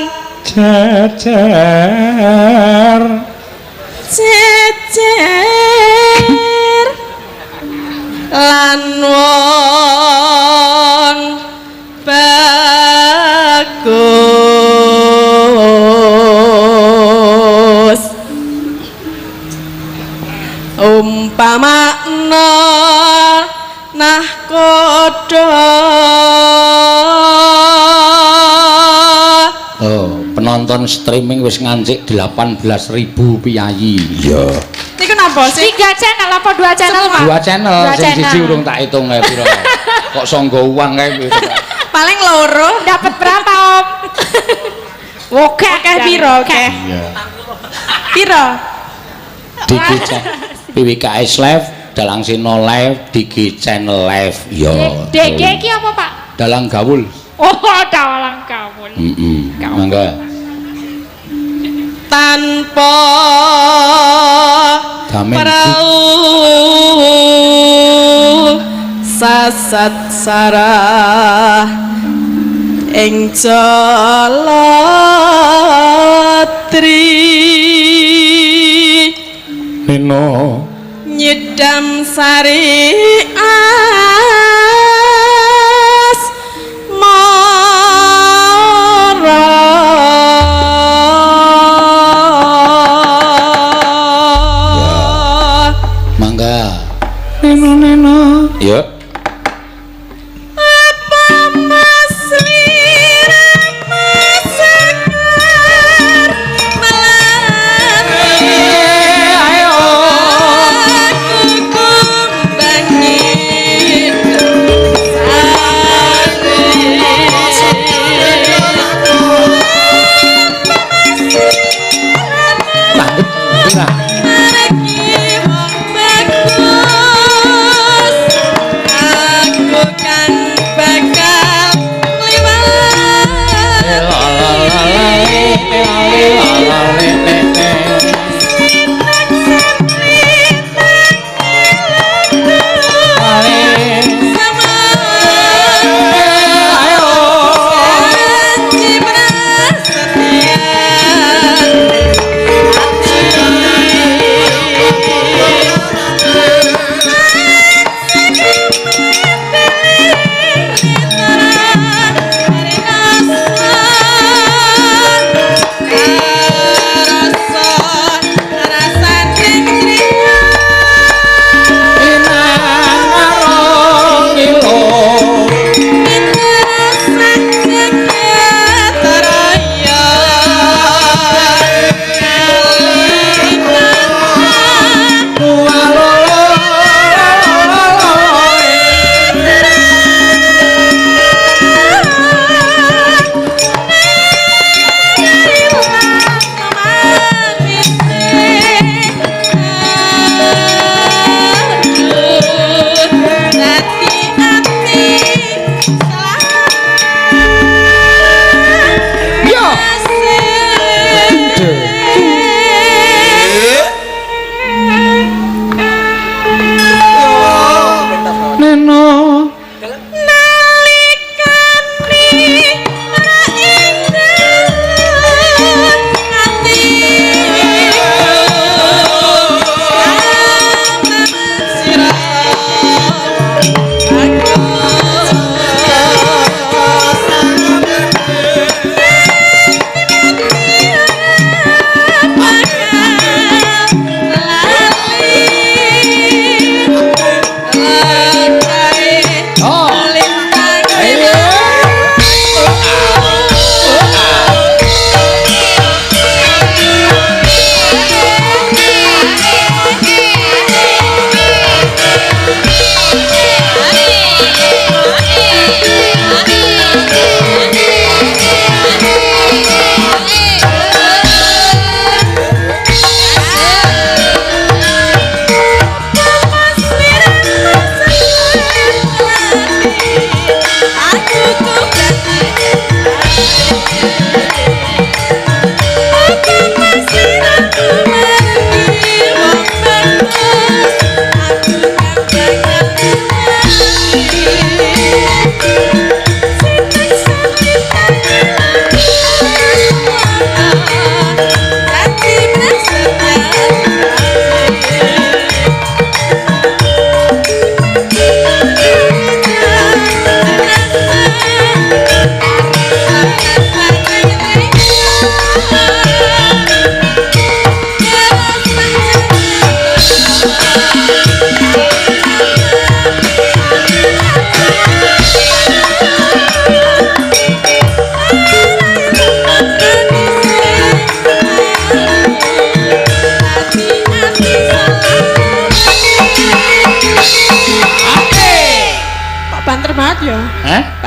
jejer lan wong bagus umpamana nahkoda penonton streaming wis ngancik 18.000 piyayi iya niku napa sih 3 channel apa 2 channel Pak? 2 channel Dua sing channel. siji urung tak hitung kae pira kok sangga uang kae pira paling loro Dapat berapa Om? Oke akeh piro akeh iya piro Digi PWKS Live Dalang Sino Live Digi Channel Live ya DG iki apa Pak? Dalang Gawul Oh, dalang kawul. mangga tanpa Damen prau sasat sarah ing jalatri Neno nyedam sari as mangga Neno yuk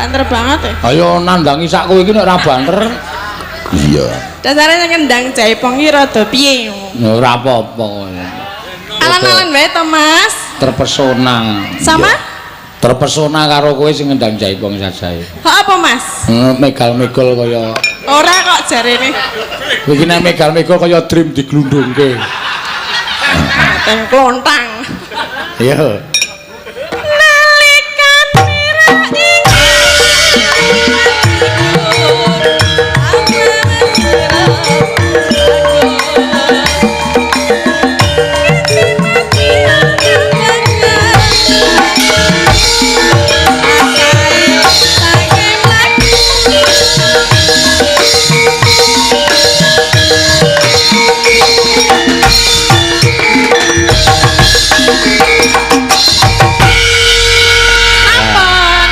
Banter banget ya. Ayo nandangi sak kowe iki nek ora banter. Iya. Dasarnya ngendang jaipong iki rada piye? Ora apa-apa. Alan-alan wae to, Mas. Terpesona. Sama? Terpesona karo kowe sing ngendang jaipong sajae. Kok apa, Mas? Megal-megol kaya Ora kok jarene. kowe iki nek megal-megol kaya dream diglundungke. Teng klontang. Iya.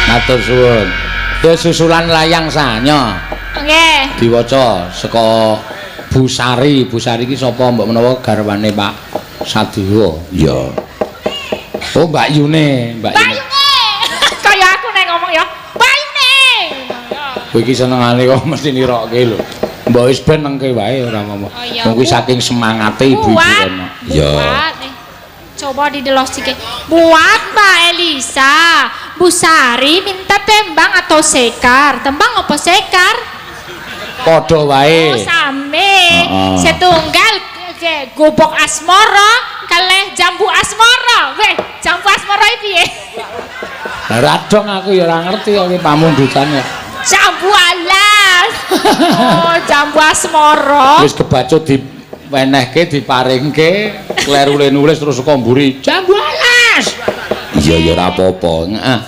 Matur suwun. Ya susulan layang sanyo. Nggih. Diwaca saka Bu Sari. Bu Sari iki sapa mbok menawa garwane Pak Sadewa? Iya. Oh, Mbak Yune, Mbak Yune. Kaya aku nek ngomong ya, Mbak Yune. Kowe iki senengane kok mesti nirokke lho. Mbok wis ben nengke wae ora ngomong. Oh, iya. Wong kuwi saking semangate ibu-ibu kono. Buat nih. Coba didelos dikit. Buat Mbak Elisa, Bu Sari minta tembang atau sekar? Tembang apa sekar? Padha wae. Oh, same. Heeh. Setunggal ke gubok asmara kalih jambu asmara. Weh, jambu asmara iki piye? Lah radong aku ya ora ngerti kok iki pamundutan ya. Jambu alas. Oh, jambu asmara. Wis kebacut diwenehke diparingke kleru nulis terus kok mburi jambu alas. Iya ya ora apa-apa. Heeh.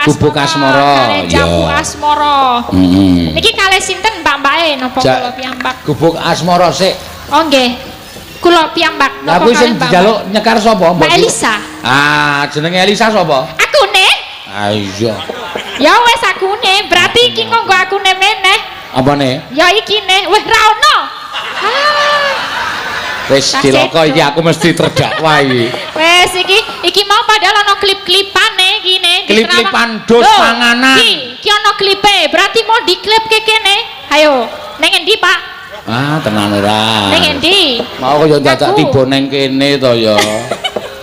Gubuk asmara. Jambu asmara. Heeh. Niki kalih sinten mbak-mbake napa kula piyambak? Gubuk asmara sik. Oh nggih. Kula piyambak Lah napa kuwi sing kalih dijaluk nyekar sapa? Mbak Elisa. Ah, jenenge Elisa sapa? Akune? Ah iya. Ya wis akune, berarti iki nggo akune meneh. Apane? Ya iki ne, wis ra ono. Wis cilaka iki aku mesti terdakwa iki. Wes iki mau padahal ana klip-klipane iki ne. Klip-klipan dos panganan. Iki ana klipe, berarti mau diklipke kene. Ayo, ning endi, Pak? Ah, tenan ora. Ning endi? Mau kaya dadak Aku. tiba ning kene to ya.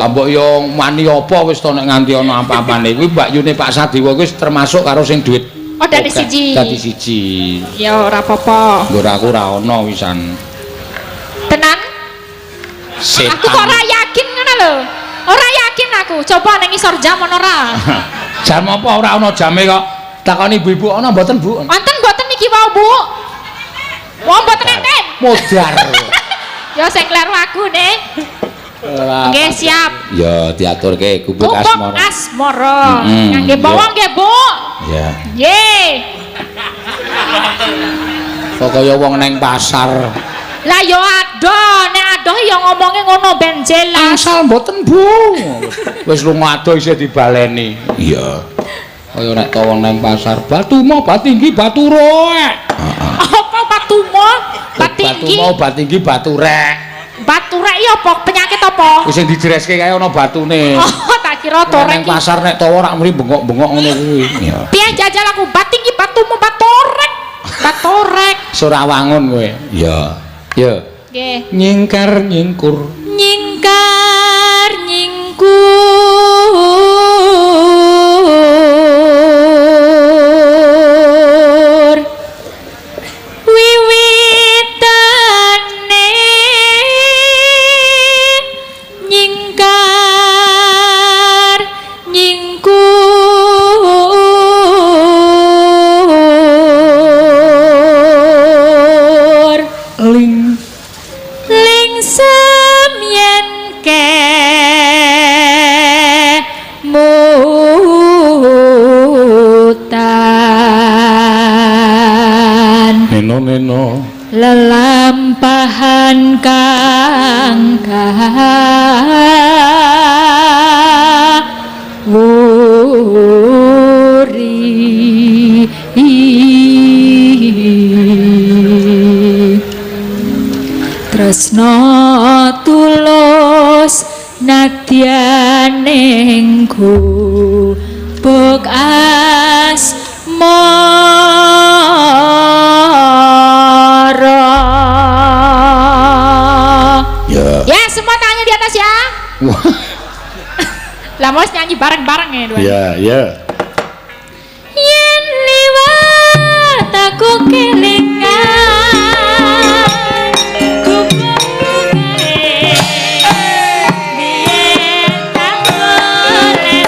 Ambok yo mani apa wis to nek nganti ana apa-apane. Kuwi Mbak Yune Pak Sadewa kuwi termasuk karo sing duit. Oh, dari siji. Dadi siji. Ya ora apa-apa. Nggo aku ora ana wisan. Tenan? Aku kok ora yakin ngono lho. Ora yakin aku. Coba ning isor jam ono ora? Jam apa ora ana jame kok. Takoni ibu-ibu ana mboten, Bu? Wonten mboten niki wau, Bu? Wong mboten enten. Modar. Ya sing kleru aku nih. Nggih siap. Ya diaturke gubuk Gubuk asmara. asmara. Mm-mm, Nggih bawa ya. nggih, Bu. Ya. Nggih. Kok kaya wong neng pasar. Lah yo adoh, nek adoh ya ngomongnya ngono ben jelas. Asal mboten, Bu. Wis lunga adoh isih dibaleni. Iya. Kaya nek to wong neng pasar, batu mau bat tinggi batu roek. Apa batu mo? Bat Batu tinggi. mau bat tinggi batu rek. Batu rek ya apa? Penyakit apa? Wis sing dijereske kae ana batune. Oh, tak kira to Neng rek. pasar nek to ora mri bengok-bengok ngono kuwi. Iya. Piye jajal aku bat tinggi batu mo batu rek. Batu rek. Surawangun kowe. Iya. Ya. Nggih. Nyingkar nyingkur. Nyingkar nyingkur wiwitane nyingkar nyingkur Ling ling semyen ke mutan neno lelampahan kang wuri tresno tulus nadyanengku bok asmara Ya, semua tangannya di atas ya. Lah mau nyanyi bareng-bareng ya dua. Ya, ya. Yen liwat aku kelingan kupunge biyen tak boleh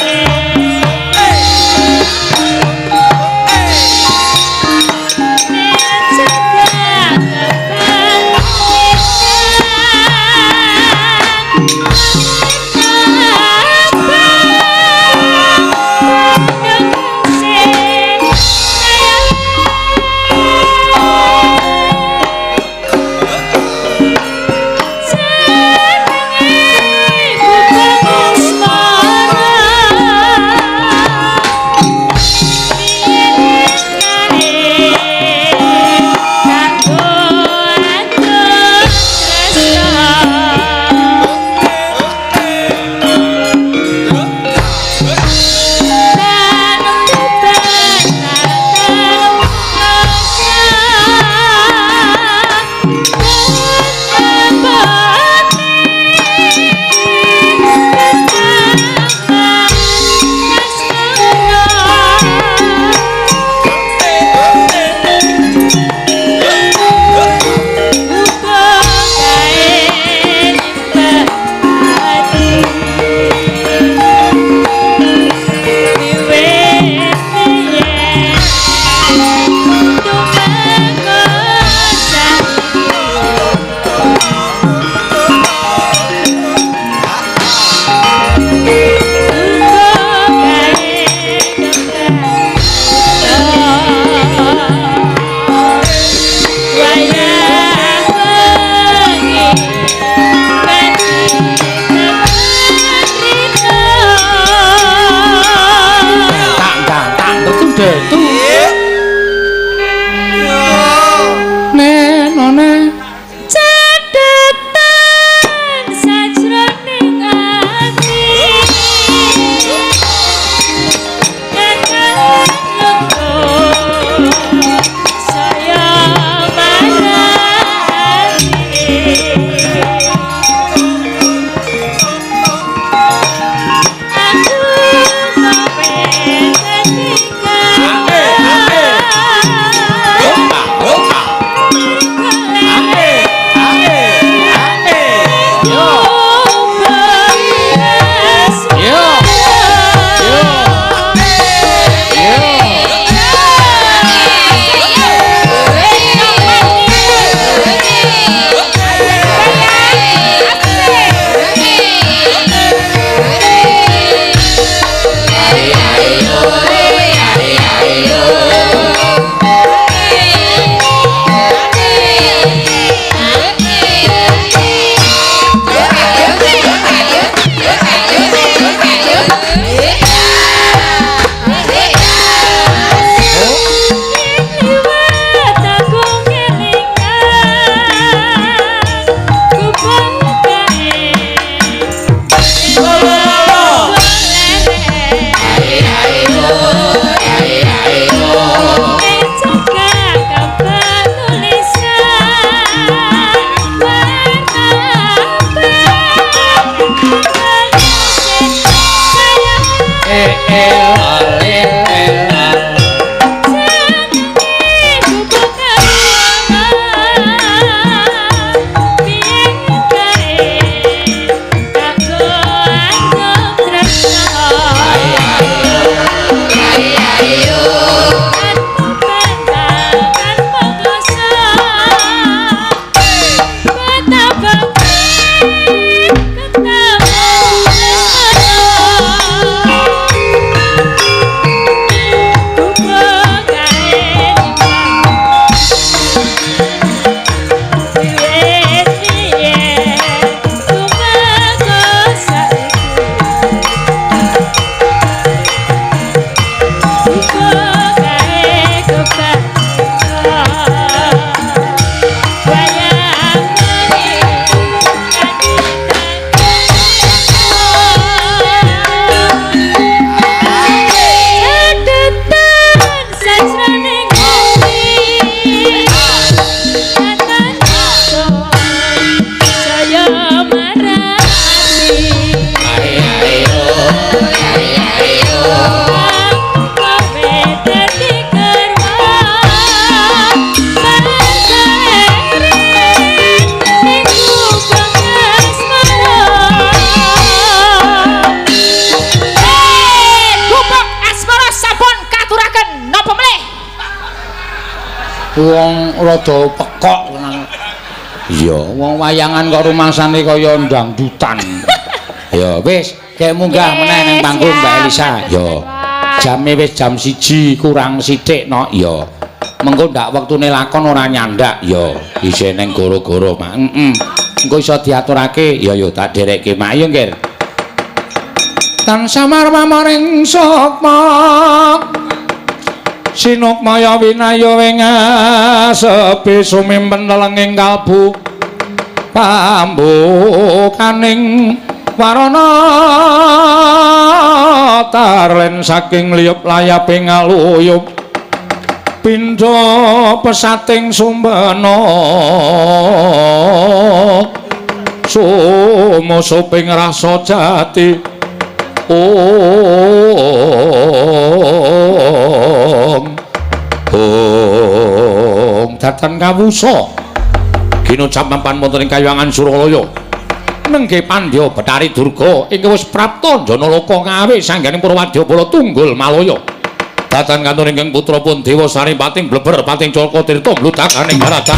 Wong rada pekok tenan. Iya, wong wayangan kok rumangsane kaya ndangdutan. Ya wis, kek munggah meneh ning panggung Mbak Elisa. Ya. Jame wis jam 1 kurang sithik no. Ya. Mengko ndak wektune lakon ora nyandak. Ya, isih ning goro-goro mak. Engko iso diaturake. Ya yo tak derekke mak yo nggih. Tan samar pamaring sukma Sinukmaya winaya wingasepi sumimpen telenging kalbu pambukaning warana tarlen saking liyup layaping aluyup pindha pesating sumbana sumusuping rasa jati Om datan kawusa gino campan wonten ing Kayuwangan Suralaya nengge Pandya Bathari Durga ingkang wis prapta Janalaka ngawe sangganing Purwadyabala tunggul Malaya datan kantur ingkang putra pun Dewa Saripating bleber pating Caka Tirta bludakaning Bharata